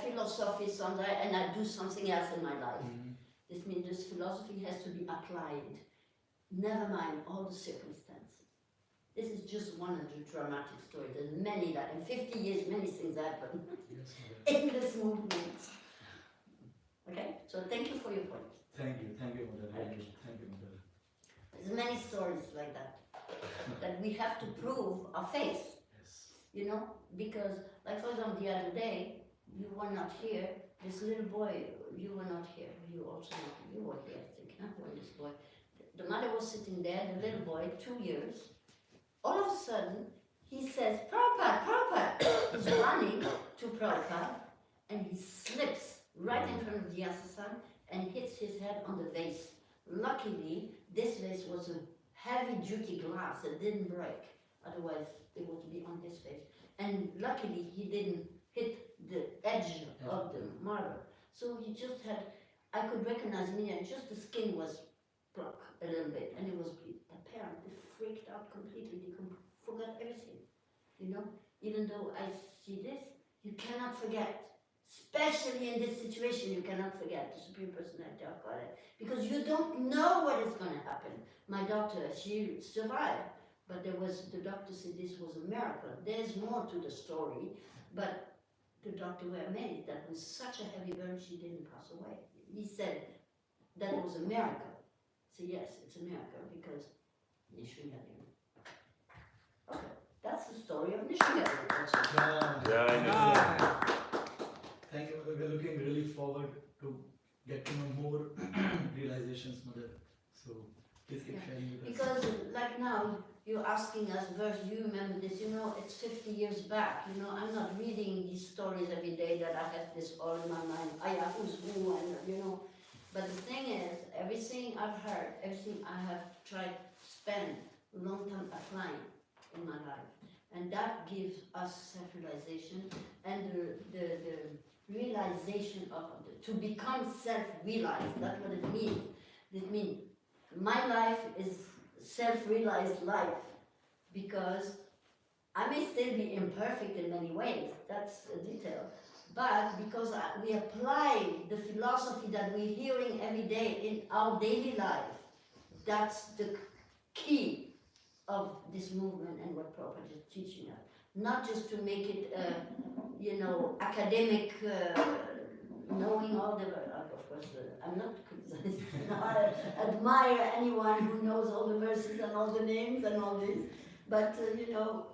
Philosophy someday and I do something else in my life. This means this philosophy has to be applied. Never mind all the circumstances. This is just one of the dramatic stories. There's many that in 50 years many things happen in this movement. Okay? So thank you for your point. Thank you, Mother. Thank you, Mother. There's many stories like that. That we have to prove our faith. Yes. Because like for example the other day, you were not here, this little boy, you were not here, you also not, you were here, I think, when this boy, the mother was sitting there, the little boy, 2 years, all of a sudden, he says, Prabhupada, he's running to Prabhupada, and he slips right in front of the Yasasan and hits his head on the vase. Luckily, this vase was a heavy-duty glass that didn't break, otherwise it would be on his face. And luckily, he didn't hit the edge of the marble. So he just had, I could recognize me, and just the skin was pluck a little bit, and it was bleed. The parent, they freaked out completely, they forgot everything, you know? Even though I see this, you cannot forget. Especially in this situation, you cannot forget the Supreme Personality of God, because you don't know what is going to happen. My daughter, she survived, but the doctor said this was a miracle. There's more to the story, but the doctor were amazed that with such a heavy burn, she didn't pass away. He said that was a miracle. So yes, it's a miracle because Nishingali. Okay, that's the story of Nishingali. Yeah. Thank you, Mother. We're looking really forward to get to know more realizations, Mother. So please keep sharing with us. Because like now, you're asking us, verse, you remember this, you know, it's 50 years back, you know, I'm not reading these stories every day that I have this all in my mind, who's who, and you know, but the thing is, everything I've heard, everything I have tried to spend a long time applying in my life, and that gives us self-realization and the realization of, to become self-realized, that's what it means. It means my life is self-realized life, because I may still be imperfect in many ways, that's a detail, but because we apply the philosophy that we're hearing every day in our daily life, that's the key of this movement and what Prabhupada is teaching us. Not just to make it, you know, academic, knowing all the, of course, I'm not criticizing, I admire anyone who knows all the verses and all the names and all this, but you know,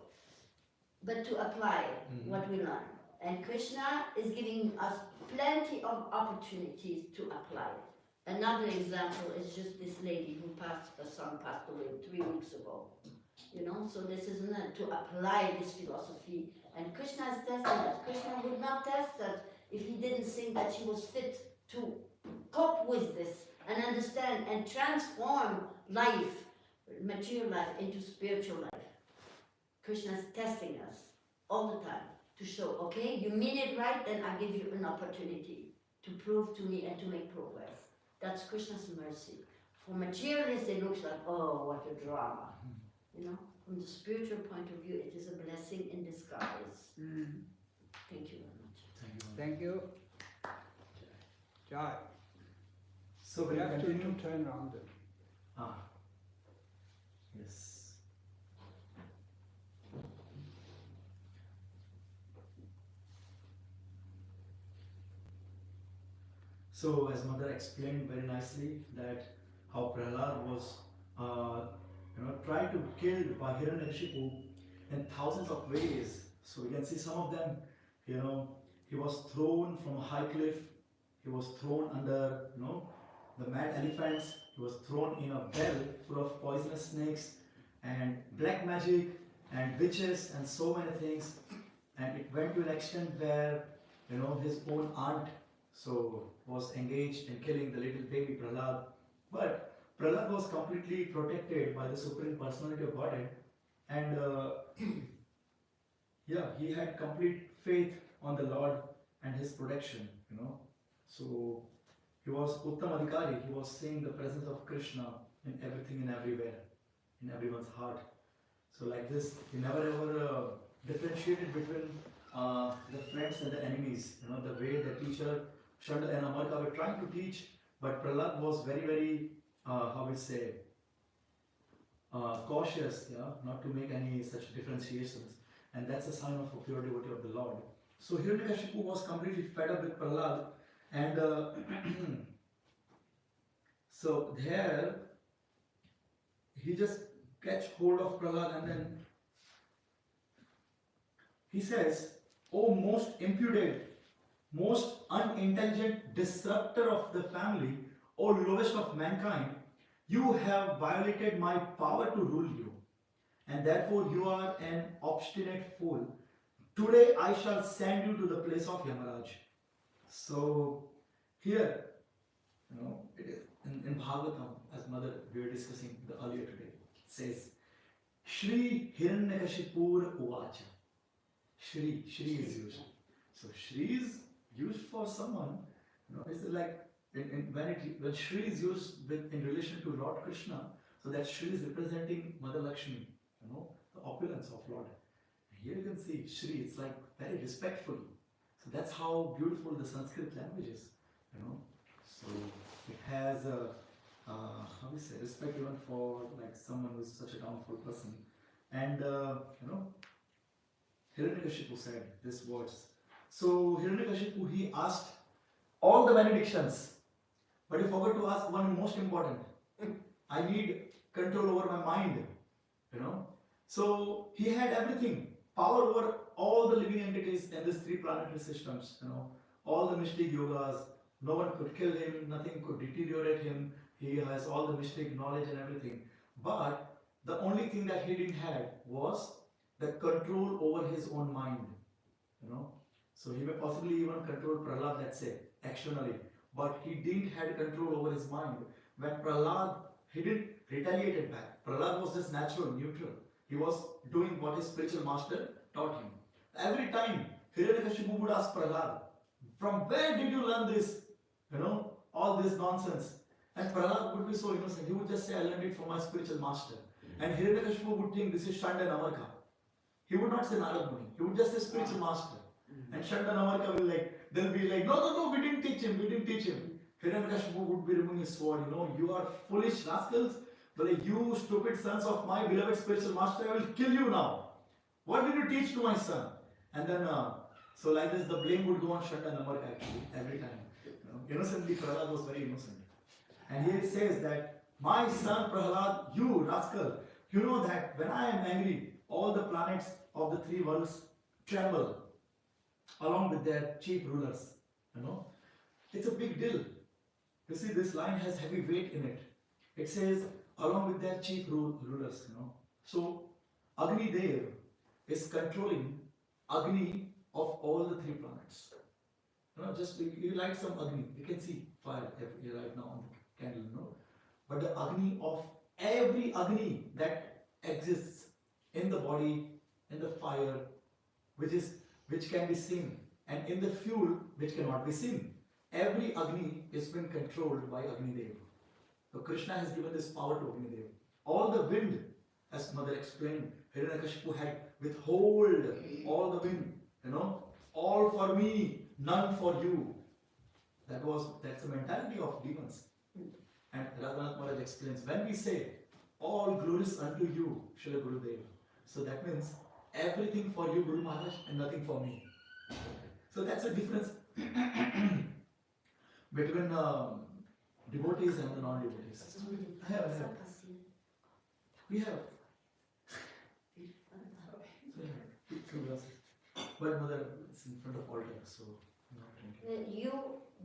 but to apply what we learn. And Krishna is giving us plenty of opportunities to apply it. Another example is just this lady who her son passed away 3 weeks ago. You know, so this is not to apply this philosophy. And Krishna is testing us. Krishna would not test us if he didn't think that she was fit to cope with this and understand and transform life, material life, into spiritual life. Krishna is testing us all the time to show, okay, you mean it right, then I give you an opportunity to prove to me and to make progress. That's Krishna's mercy. For materialists, it looks like, oh, what a drama. You know, from the spiritual point of view, it is a blessing in disguise. Thank you very much. Thank you. Jai. So We we have to continue. turn around. Yes. So as Mother explained very nicely that how Prahlad was tried to kill by Hiranyakashipu in thousands of ways. So we can see some of them, you know, he was thrown from a high cliff, he was thrown under, you know, the mad elephants, he was thrown in a well full of poisonous snakes and black magic and witches and so many things. And it went to an extent where, you know, his own aunt was engaged in killing the little baby Prahlad. But Prahlad was completely protected by the Supreme Personality of Godhead, and he had complete faith on the Lord and His protection, you know. So he was Uttam Adhikari, he was seeing the presence of Krishna in everything and everywhere, in everyone's heart. So like this, he never ever differentiated between the friends and the enemies, you know, the way the teacher Chandra and Amarka were trying to teach, but Prahlad was very, very cautious, not to make any such differentiations, and that's a sign of a pure devotee of the Lord. So Hiranyakashipu was completely fed up with Prahlad, and so there he just catch hold of Prahlad, and then he says, "O most impudent, most unintelligent disruptor of the family, O lowest of mankind, you have violated my power to rule you, and therefore you are an obstinate fool. Today I shall send you to the place of Yamaraj." So here, you know, it is in Bhagavatam, as Mother we were discussing earlier today, it says, Shri Hiranyakashipur Uvacha. Shri is used. So Shri is used for someone, it's like when Shri is used in relation to Lord Krishna, so that Shri is representing Mother Lakshmi, the opulence of Lord. Here you can see Shri, it's like very respectful. So that's how beautiful the Sanskrit language is, So it has how we say, respect even for like someone who is such a downfall person. And Hiranyakashipu said these words. So Hiranyakashipu, he asked all the benedictions, but he forgot to ask one most important. I need control over my mind, So he had everything, power over all the living entities in these 3 planetary systems, all the mystic yogas. No one could kill him, nothing could deteriorate him. He has all the mystic knowledge and everything. But the only thing that he didn't have was the control over his own mind, So he may possibly even control Prahlad, let's say, externally. But he didn't have control over his mind. When Prahlad, he didn't retaliate back. Prahlad was just natural, neutral. He was doing what his spiritual master taught him. Every time Hiranyakashipu would ask Prahlad, from where did you learn this? All this nonsense. And Prahlad would be so innocent. He would just say, I learned it from my spiritual master. And Hiranyakashipu would think this is Shanda and Amarka. He would not say Narad Muni. He would just say spiritual master. And Shanda and Amarka will they'll be like, no, we didn't teach him. Hiranyakashipu would be removing his sword. You are foolish rascals. But you stupid sons of my beloved spiritual master, I will kill you now. What did you teach to my son? And then, so like this, the blame would go on Shanda and Amarka actually, every time. Innocently, Prahlad was very innocent. And here it says that, my son Prahlad, you rascal, you know that when I am angry, all the planets of the 3 worlds tremble along with their chief rulers. It's a big deal. You see, this line has heavy weight in it. It says, along with their chief rulers. So, Agni Dev is controlling Agni of all the 3 planets. Just you light some Agni, you can see fire right now on the candle, But the Agni of every Agni that exists in the body, in the fire, which can be seen, and in the fuel which cannot be seen. Every Agni is been controlled by Agni Dev. So Krishna has given this power to Agni Dev. All the wind, as Mother explained, Hiranyakashipu had withhold all the wind, all for me, none for you. That's the mentality of demons. And Radhanath Maharaj explains, when we say, all glories unto you, Srila Gurudev. So that means everything for you, Guru Maharaj, and nothing for me. So that's the difference between devotees and the non-devotees. I have. We have. Two glasses. But Mother, it's in front of altar, so I'm not drinking.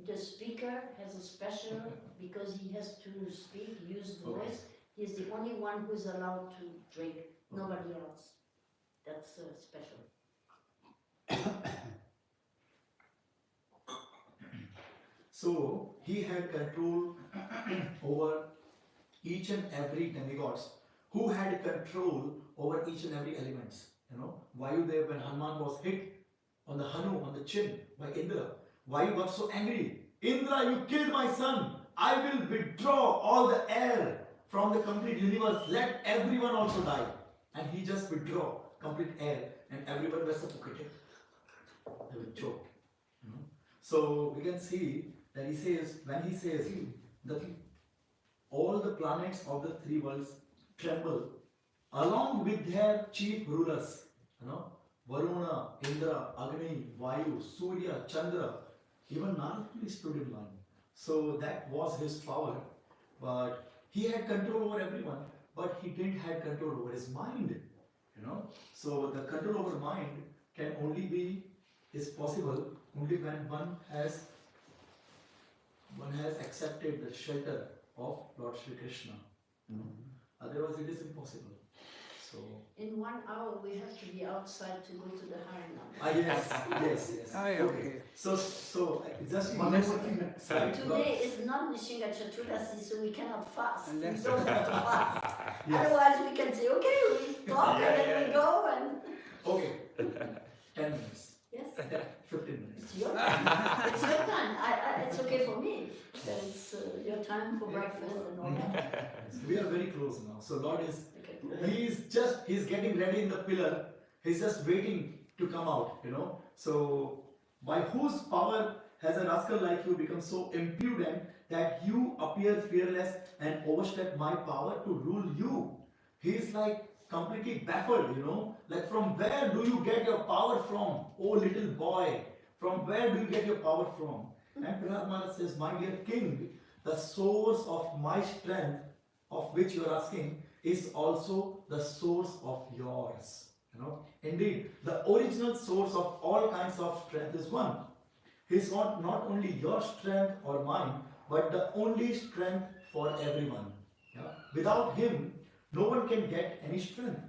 The speaker has a special, because he has to speak, use voice. He's the only one who's allowed to drink, nobody else. That's special. So he had control over each and every demigods, who had control over each and every elements. Vayudev, when Hanuman was hit on the Hanu, on the chin by Indra, Vayu got so angry. Indra, you killed my son. I will withdraw all the air from the complete universe. Let everyone also die. And he just withdraw complete air, and everyone was suffocated. They will choke. So we can see that he says, when he says that all the planets of the 3 worlds tremble along with their chief rulers, Varuna, Indra, Agni, Vayu, Surya, Chandra, even Narad stood in line. So that was his power, but he had control over everyone, but he didn't have control over his mind. So the control over mind is possible only when one has accepted the shelter of Lord Shri Krishna. Otherwise it is impossible. So in 1 hour we have to be outside to go to the Harinam. yes. Okay. So just one more thing. Today is not Nishinga Chaturdasi, so we cannot fast. We Unless- don't have to fast. Yes. Otherwise we can say, okay, we talk and then we go and... Okay. 10 minutes. Yes. 15 minutes. It's your time. It's your time. It's okay for me. It's your time for breakfast and all that. We are very close now. So Lord is, Okay. he's getting ready in the pillar. He's just waiting to come out, you know. So by whose power has a rascal like you become so impudent that you appear fearless and overstep my power to rule you? He's like completely baffled, you know. Like, from where do you get your power from, oh little boy? From where do you get your power from? And Prahlad Maharaj says, my dear king, the source of my strength, of which you are asking, is also the source of yours. You know, indeed, the original source of all kinds of strength is one. He is not only your strength or mine, but the only strength for everyone. Yeah? Without him, no one can get any strength.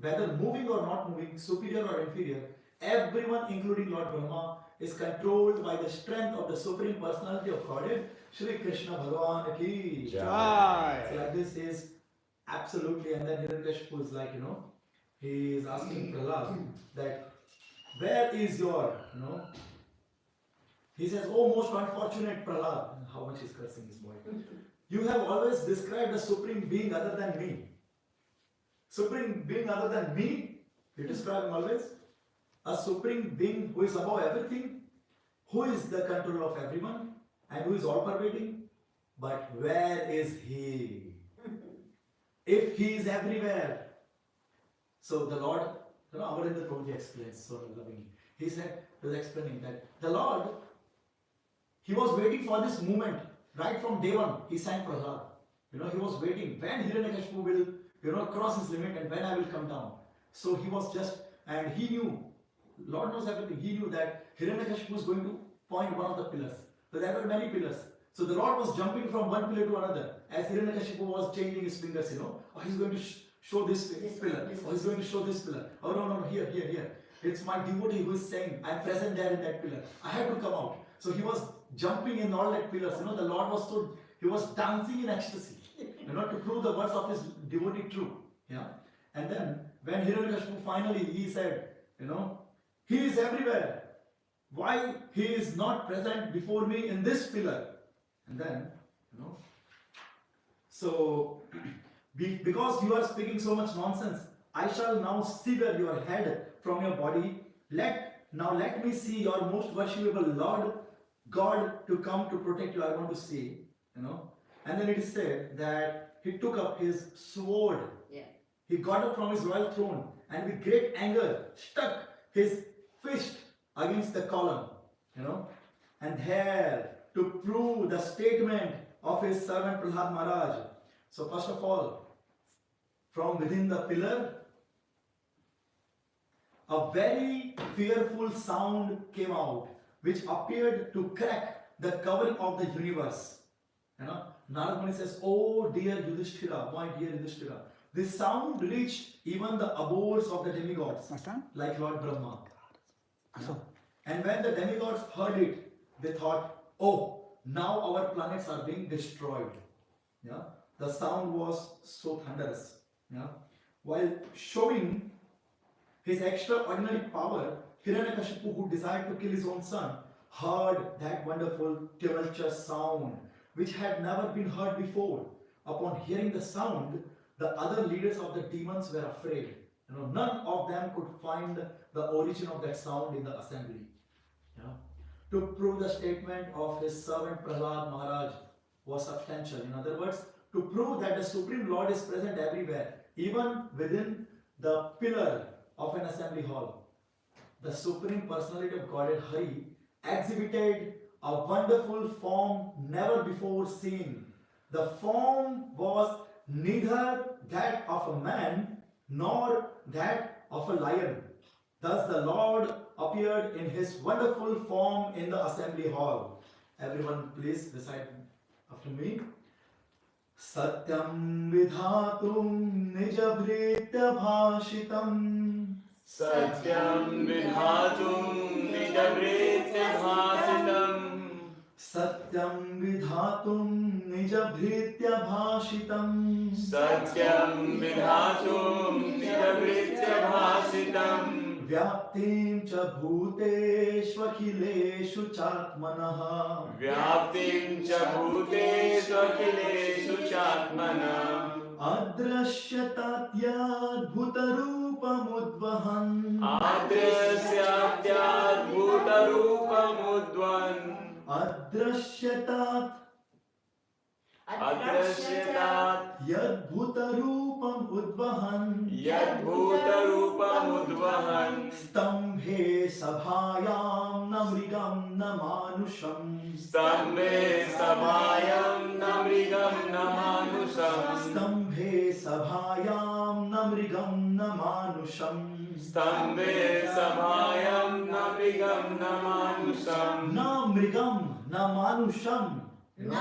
Whether moving or not moving, superior or inferior, everyone, including Lord Brahma, is controlled by the strength of the Supreme Personality of Godhead, Shri Krishna Bhagavan ki Jai. So like this is absolutely, and then Hiranyakashipu is like, you know, he is asking Prahlad that, where is your, you know, he says, oh most unfortunate Prahlad, how much is cursing this boy. You have always described a supreme being other than me. Supreme being other than me, you describe him always. A supreme being who is above everything, who is the controller of everyone, and who is all pervading. But where is he? If he is everywhere. So the Lord, you know, Amarendra Prabhuji explains so lovingly. He said, he was explaining that the Lord, he was waiting for this moment right from day one. He sang Prahlad. You know, he was waiting when Hiranyakashipu will, you know, cross his limit and when I will come down. So he was just, and he knew, Lord knows everything. He knew that Hiranyakashipu was going to point one of the pillars. So there were many pillars. So the Lord was jumping from one pillar to another as Hiranyakashipu was changing his fingers, you know. Oh, he's going to show this pillar. Oh, he's going to show this pillar. Oh, no, here. It's my devotee who is saying, I'm present there in that pillar. I have to come out. So he was jumping in all that pillars. You know, the Lord was so, he was dancing in ecstasy, you know, to prove the words of his devotee true. Yeah. And then when Hiranyakashipu finally, he said, you know, he is everywhere. Why he is not present before me in this pillar? And then, you know, so because you are speaking so much nonsense, I shall now sever your head from your body. Let me see your most worshipable Lord God to come to protect you. I want to see, you know. And then it is said that he took up his sword. Yeah. He got up from his royal throne and with great anger struck his fist against the column, you know. And there, to prove the statement of his servant Prahlad Maharaj. So first of all, from within the pillar, a very fearful sound came out, which appeared to crack the covering of the universe. You know, Narad Muni says, oh dear Yudhishthira, my dear Yudhishthira. This sound reached even the abodes of the demigods, like Lord Brahma. Yeah. And when the demigods heard it, they thought, oh, now our planets are being destroyed. Yeah, the sound was so thunderous. Yeah, while showing his extraordinary power, Hiranyakashipu, who desired to kill his own son, heard that wonderful tumultuous sound, which had never been heard before. Upon hearing the sound, the other leaders of the demons were afraid. You know, none of them could find the origin of that sound in the assembly. Yeah. To prove the statement of his servant Prahlad Maharaj was substantial. In other words, to prove that the Supreme Lord is present everywhere, even within the pillar of an assembly hall. The Supreme Personality of Godhead Hari exhibited a wonderful form never before seen. The form was neither that of a man nor that of a lion. Thus the Lord appeared in his wonderful form in the assembly hall. Everyone please recite after me. Satyam vidhatum nijabhritya bhashitam. Satyam vidhatum nijabhritya bhasitam. Satyam vidhatum nijabhritya bhashitam. Satyam vidhatum nijabhritya bhasitam. Vyaptim cha bhuteshvakileshu chatmanah. Vyaptim cha bhuteshu akhilesu chatmana. Adrashyatatyadbhutarupamudvahan. Adrasyatyadbhutarupamudvan. Adrasyatat Adrasyatat yadbhutarupamudvahan. yadbhutarupamudvahan. Stambhe sabhayam namrigam namanusham. Stambhe sabhayam namrigam namanusham. Stambhe sabhayam namrigam namanusham. Stambhe sabhayam namrigam namanusham. Namrigam namanusham. You know?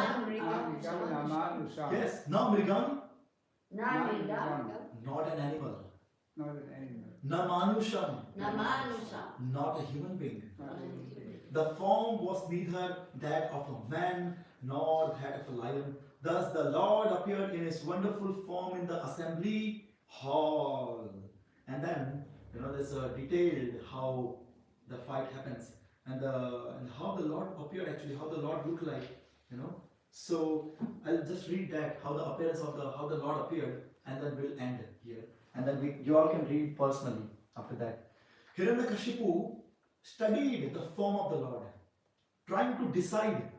Namanusam. Yes, namrigam, Namrigam. not an animal. Not an animal. Namanusham, Namanusam. not a human being. Not an animal. The form was neither that of a man nor that of a lion. Thus the Lord appeared in his wonderful form in the assembly hall. And then, there's a detailed how the fight happens and how the Lord appeared actually, how the Lord looked like, So I'll just read that, how the appearance of how the Lord appeared, and then we'll end here. And then you all can read personally after that. Hiranyakashipu studied the form of the Lord, trying to decide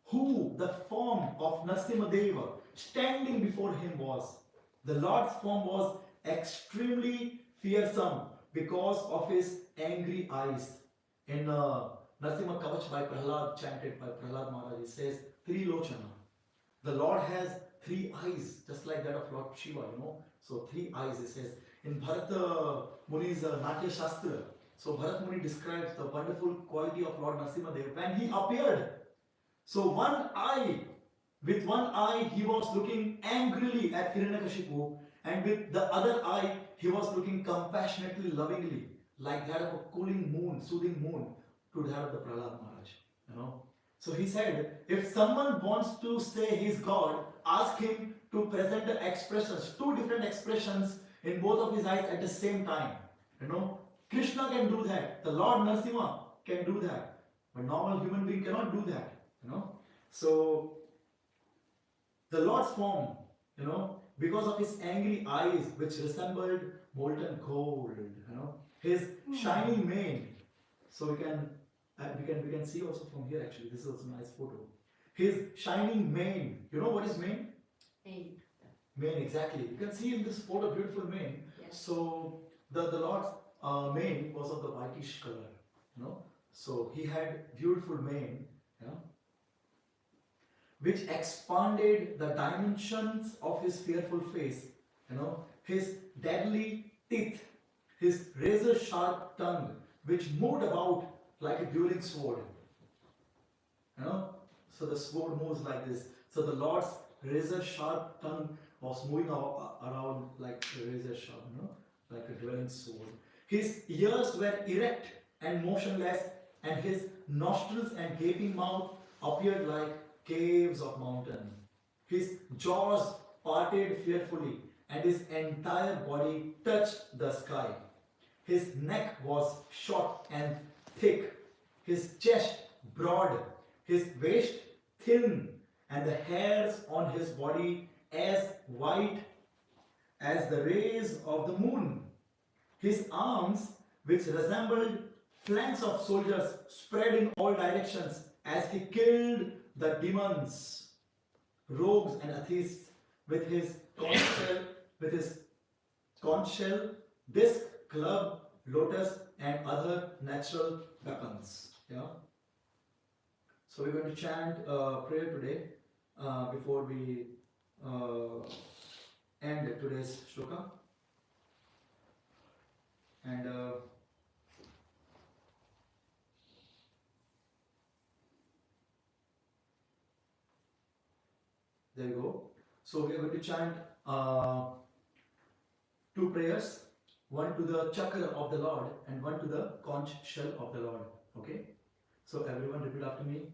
who the form of Narasimhadeva standing before him was. The Lord's form was extremely fearsome because of his angry eyes. In Narasimha Kavach by Prahlad, chanted by Prahlad Maharaj, it says, Trilochana. The Lord has 3 eyes, just like that of Lord Shiva, So 3 eyes, it says. In Bharata Muni's Natya Shastra, so Bharat Muni describes the wonderful quality of Lord Narasimhadev when he appeared. So with one eye he was looking angrily at Hiranyakashipu, and with the other eye he was looking compassionately, lovingly, like that of a cooling moon, soothing moon, to that of the Prahlad Maharaj. So he said, if someone wants to say he's God, ask him to present the expressions, 2 different expressions in both of his eyes at the same time. Krishna can do that. The Lord Narasimha can do that. But normal human being cannot do that. So the Lord's form, because of his angry eyes which resembled molten gold, his shining mane. So we can see also from here actually. This is also a nice photo. His shining mane. You know what is mane? Mane, exactly. You can see in this photo beautiful mane. Yes. So the Lord's mane was of the whitish color. So he had beautiful mane, which expanded the dimensions of his fearful face. His deadly teeth, his razor sharp tongue, which moved about like a dueling sword. So the sword moves like this. So the Lord's razor sharp tongue was moving around like a razor sharp, like a dueling sword. His ears were erect and motionless, and his nostrils and gaping mouth appeared like caves of mountain. His jaws parted fearfully, and his entire body touched the sky. His neck was short and thick, his chest broad, his waist thin, and the hairs on his body as white as the rays of the moon. His arms, which resembled flanks of soldiers, spread in all directions as he killed the demons, rogues and atheists with his conch shell, disc, club, lotus, and other natural weapons. So we're going to chant prayer today before we end today's shloka. And there you go. So we are going to chant 2 prayers, one to the chakra of the Lord and one to the conch shell of the Lord. Okay? So everyone repeat after me.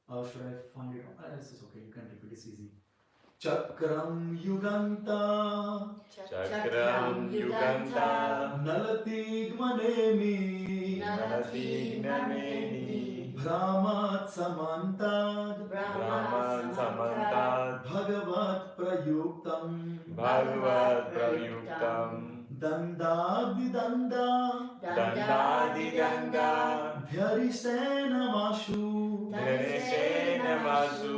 Should I find it? This is okay. You can repeat. It's easy. Chakram Yuganta Chakram Yuganta Nalatigmanemi Nalatigmaneni Brahmat Samantad Brahman Samantad Bhagavat Prayuktam Bhagavad Prayuktam Dandadidanda Dandadidanda Dhyarisena Dharisena Masu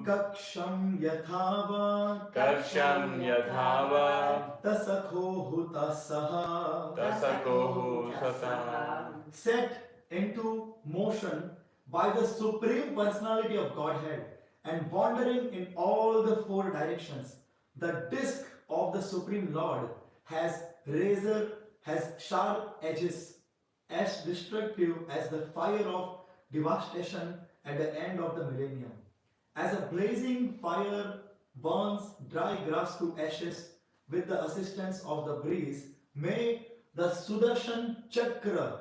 Kaksham Yathavat Karsham Yadhava Tasakho Tasaha Tasakohu Sasaha set into motion by the Supreme Personality of Godhead and wandering in all the four directions. The disc of the Supreme Lord has sharp edges, as destructive as the fire of devastation at the end of the millennium. As a blazing fire burns dry grass to ashes with the assistance of the breeze, may the Sudarshan Chakra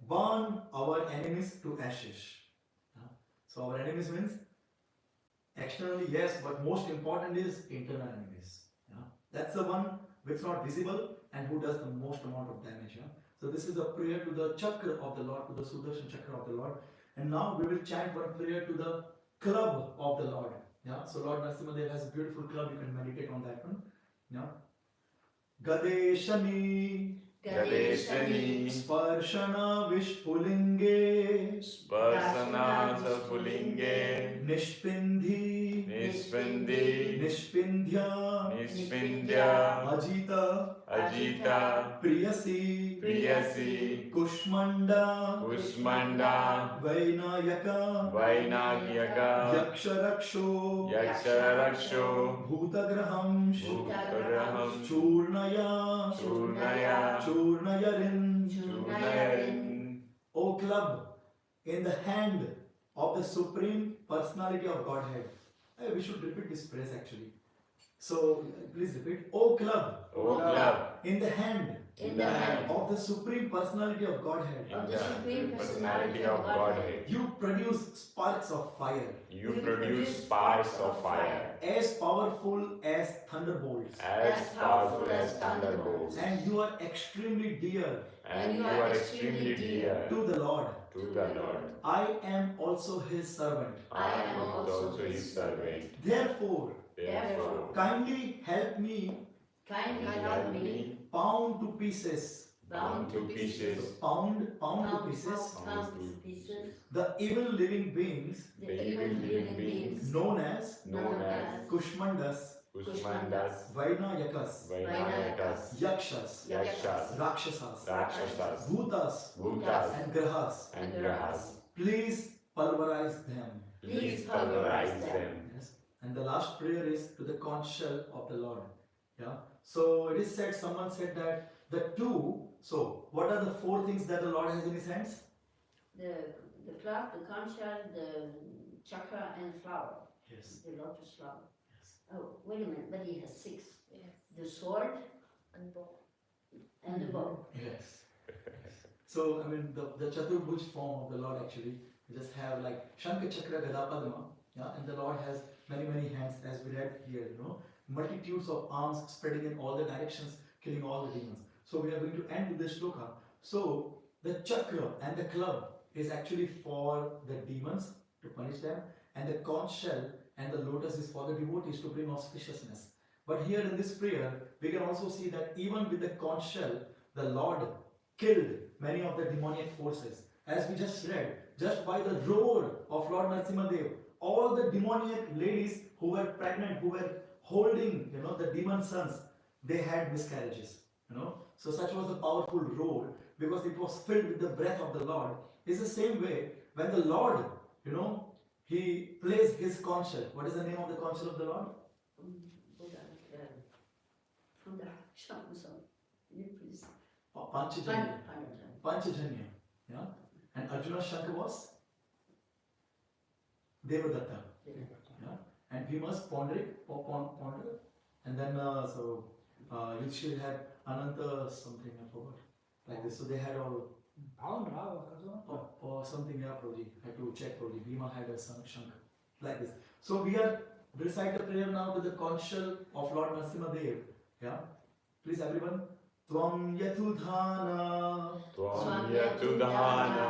burn our enemies to ashes. So our enemies means externally, yes, but most important is internal enemies. That's the one which is not visible and who does the most amount of damage. So this is a prayer to the Chakra of the Lord, to the Sudarshan Chakra of the Lord. And now we will chant one prayer to the club of the Lord. So Lord Narasimha has a beautiful club, you can meditate on that one. Gadeshani Gadeshani Sparshana Vishpulinge Sparsana Sapulinge Nishpindhi Nispindi Nishpindhya Nispindya Ajita Ajita Priyasi Priyasi Kushmanda Kusmanda Vainayaka Vainagyaka Yaksharaksho Yaksharaksho Bhutagraham Bhutagraham Churnaya Churnaya Churnayarin Churnayarin O club in the hand of the Supreme Personality of Godhead. We should repeat this phrase actually. So please repeat. O club O club in the hand In the hand of the Supreme Personality of Godhead. of the Supreme Personality of Godhead, You produce sparks of fire you produce sparks of fire as powerful as thunderbolts. as powerful as thunderbolts, And you are extremely dear and you are extremely dear to the Lord. to the Lord. I am also His servant. I am also His servant. Therefore, Therefore, kindly help me kindly help me pound to pieces. bound to pieces, Pound to pieces. pound to pieces The evil living beings the evil living beings known as known as Kushmandas, Kushmandas, Vainayakas, Vainayakas, Yakshas, Yakshas, Rakshasas, Rakshasas, Bhutas, Bhutas, and Grahas. and Grahas. Please pulverize them. Please pulverize them. Yes. And the last prayer is to the conch shell of the Lord. So it is said, someone said that the two, so what are the four things that the Lord has in His hands? the club, the conch shell, the chakra and flower, Yes. the lotus flower. Yes. Oh, wait a minute, but he has six. Yes. The sword And bow. and the bow. Yes. So, I mean, the Chaturbhuj form of the Lord actually, we just have like Shankha Chakra Gada Padma, and the Lord has many, many hands as we read here, multitudes of arms spreading in all the directions, killing all the demons. So, we are going to end with this shloka. So, the chakra and the club is actually for the demons to punish them, and the conch shell and the lotus is for the devotees to bring auspiciousness. But here in this prayer, we can also see that even with the conch shell, the Lord killed many of the demonic forces. As we just read, just by the roar of Lord Narasimha Dev, all the demoniac ladies who were pregnant, who were holding, the demon sons, they had miscarriages. So such was the powerful roar, because it was filled with the breath of the Lord. It's the same way when the Lord, He plays His conch shell. What is the name of the conch shell of the Lord? From the Shamsam. Please. Panchajanya. Panchajanya. And Arjuna's Shankha was Devadatta. And Bhima's Pondrik, Ponder. And then Yudhishthira had Ananta something, I forgot. Like this. So they had all or something, Prabhuji. I had to check, Prabhuji. Bhima had a Shankha. Like this. So we are recite the prayer now to the conchal of Lord Narasimhadev. Yeah? Please everyone. Tvam yatudhana. Tvam yatudhana.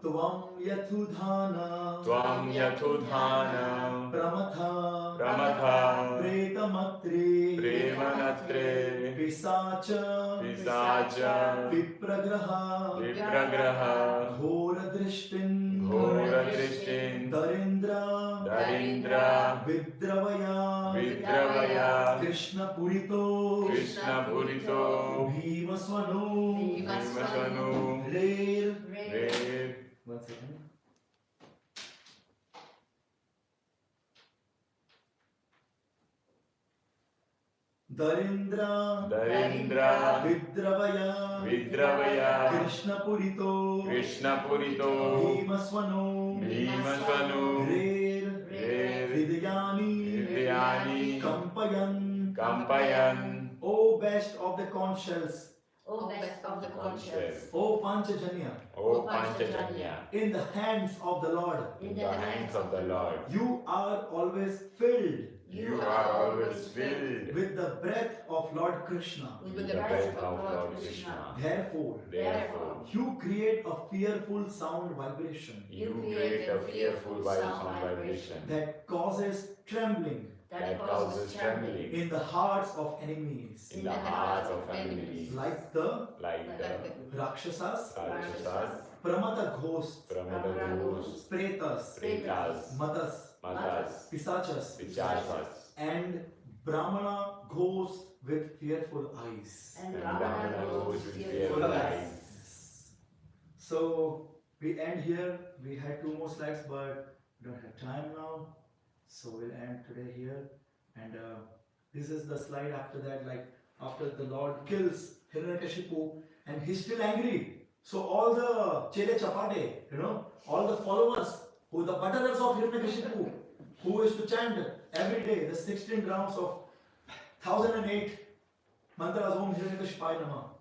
Tvam yatudhana. Tvam yatudhana. Pramatha. Pramatha. Pretamatre. Premanatre. Pisacha. Pisacha. Vipragraha. Vipragraha. Ghora drishtin. Ghora drishtin. Darindra. Darindra. Vidravaya. Vidravaya. Krishna Purito. Krishna Purito. Bhimaswano. Bhimaswanu. Rare. Rare. 1 second. Darindra. Darindra. Vidravaya. Vidravaya. Krishna Purito. Krishna Purito. Bhimaswano. Bhimaswanu. Rare. Rare. Hridayani. Hridayani. Kampayan. Kampayan. O best of the conch shells. O best of the conscience, O Panchajanya. O Panchajanya. In the hands of the Lord. In the hands of the Lord. You are always filled You are always filled with the breath of Lord Krishna. with with the the breath breath of Lord Krishna. Therefore, Therefore, you create a fearful sound vibration you create a fearful sound vibration that causes trembling that causes trembling in the hearts of enemies, in the hearts of enemies, like the like the Rakshasas, Rakshasas, Pramata ghosts, Pramadagus, Pretas, Pretas, Matas, Matas, Pisachas, Pichasas, and Brahmana ghosts with fearful eyes. and and Brahmana Brahmana knows goes with fearful fearful eyes. eyes. So we end here. We had 2 more slides, but we don't have time now. So we'll end today here. And this is the slide after that, like after the Lord kills Hiranyakashipu and he's still angry. So all the Chele Chapate, all the followers, who the butterers of Hiranyakashipu, who is to chant every day the 16 rounds of 1008 mantras Om Hiranyakashipai Namah.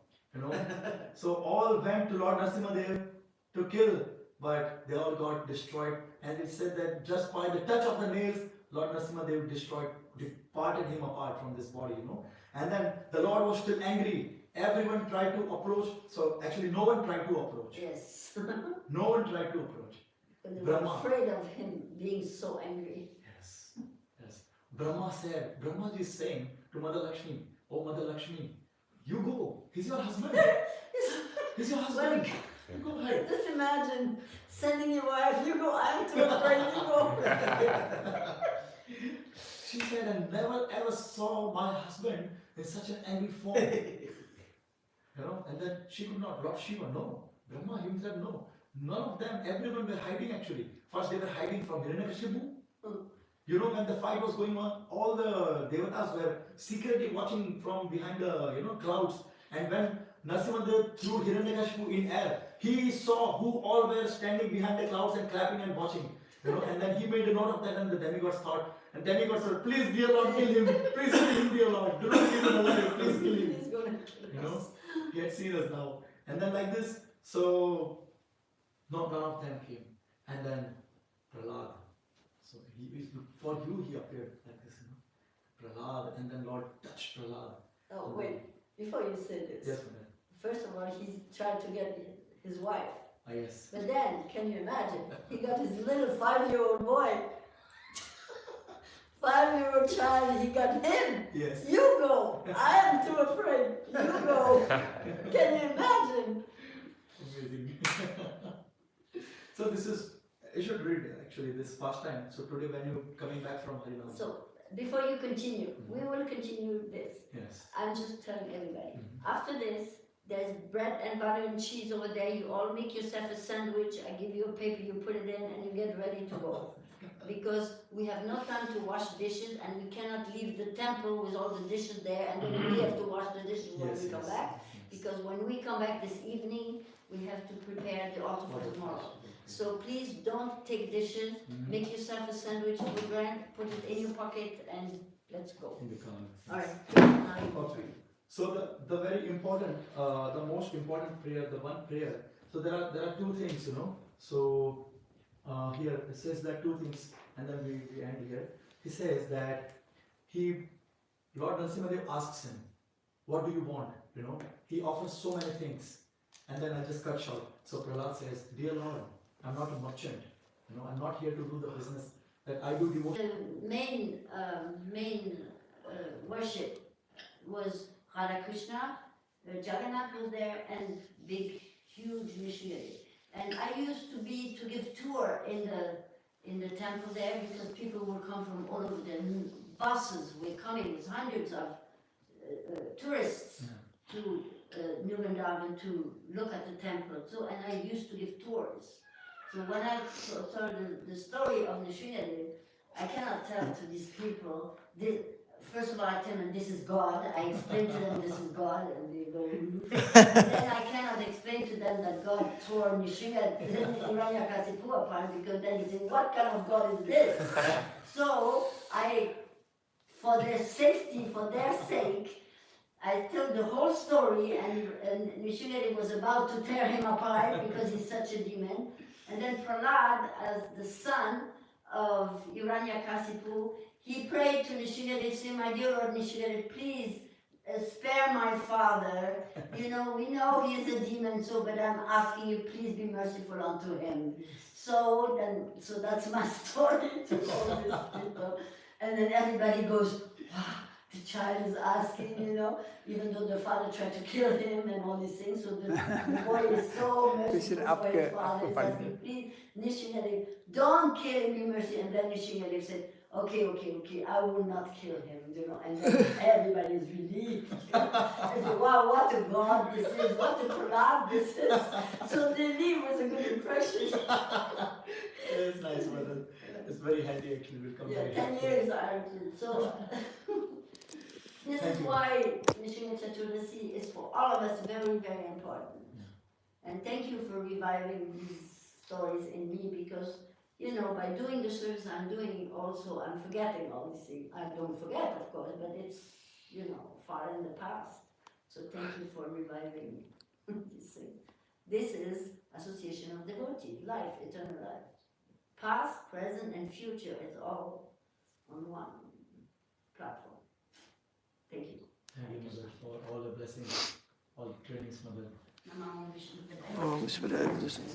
So all went to Lord Narasimhadev to kill, but they all got destroyed. And it said that just by the touch of the nails, Lord Narasimhadev departed him apart from this body, And then the Lord was still angry. Everyone tried to approach. So actually no one tried to approach. Yes. No one tried to approach. But they were Brahma. afraid of him being so angry. Yes. Yes. Brahmaji is saying to Mother Lakshmi, oh Mother Lakshmi, you go. He's your husband. He's your husband. You go ahead. Just imagine sending your wife, you go, I'm too afraid, you go. She said, I never ever saw my husband in such an angry form. And then she could not. Lord Shiva, no. Brahma himself, no. None of them, everyone were hiding actually. First they were hiding from Hiranyakashipu. When the fight was going on, all the devatas were secretly watching from behind the clouds. And when Narasimhadev threw Hiranyakashipu in air, he saw who all were standing behind the clouds and clapping and watching. And then he made a note of that, and the demigods thought, and demigods said, please dear Lord, kill him. Please kill him, dear Lord. Do not kill him alive. Please kill him. He's going to kill us. He had seen us now. And then like this, so none of them came. And then Prahlad. So for you he appeared like this, Prahlad, and then Lord touched Prahlad. Oh, wait, before you say this. Yes, madam. First of all, he tried to get his wife. Ah, yes. But then, can you imagine? He got his little 5-year-old boy. 5-year-old child, he got him. Yes. You go. I am too afraid. You go. Can you imagine? Amazing. So this is, you should read actually this pastime. So today when you're coming back from Harinam. So, before you continue, we will continue this. Yes. I'm just telling everybody. After this, there's bread and butter and cheese over there. You all make yourself a sandwich. I give you a paper, you put it in, and you get ready to go. Because we have no time to wash dishes, and we cannot leave the temple with all the dishes there, and then we have to wash the dishes when we come back. Because when we come back this evening, we have to prepare the altar for tomorrow. So please don't take dishes. Make yourself a sandwich with bread, put it in your pocket, and let's go. In the corner. All right. Now you go. Okay. So the very important, the most important prayer, the one prayer. So there are 2 things, So here it says that 2 things, and then we end here. he says that Lord Narasimhadev asks him, what do you want? You know, he offers so many things. And then I just cut short. So Prahlad says, dear Lord, I'm not a merchant. You know, I'm not here to do the business that I do devotion. The main worship was Radha Krishna, Jagannath was there, and big, huge missionary. And I used to give tour in the temple there because people would come from all over. The buses were coming with hundreds of tourists to New Vrindavan to look at the temple. So, and I used to give tours. So when I told the story of Nishinadev, I cannot tell to these people. First of all, I tell them this is God. I explain to them this is God, and they go. Then I cannot explain to them that God tore Hiranyakasipu apart, because then they say, what kind of God is this? So for their safety, for their sake, I told the whole story, and Nishinadev was about to tear him apart because he's such a demon. And then Prahlad, as the son of Hiranyakasipu, he prayed to Nishinadev, saying, my dear Lord Nishinadev, please spare my father. You know, we know he is a demon, but I'm asking you, please be merciful unto him. So that's my story to all these people. And then everybody goes, wow, the child is asking, you know, even though the father tried to kill him and all these things. So the boy is so merciful for his father. He's asking, please, Nishinadev, don't kill him, be mercy. And then Nishinadev said, okay, I will not kill him, you know. And then everybody is relieved. I said, wow, what a God this is, what a Prahlad this is. So they leave with a good impression. It's nice, brother. It's very handy actually. We'll come Yeah, very 10 helpful. years are so. This is why Nishina Chaturdasi is for all of us very, very important. And thank you for reviving these stories in me, because, you know, by doing the service I'm doing also, I'm forgetting all these things. I don't forget, of course, but it's, you know, far in the past. So thank you for reviving these things. This is Association of Devotees, life, eternal life. Past, present, and future is all on one platform. Thank you. Thank you, mother, for all the blessings, all the trainings, mother. Namo Vishnu Padaya. Oh, Vishwadaya Krishna.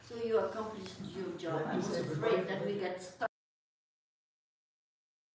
So you accomplished your job. I was afraid that we get stuck.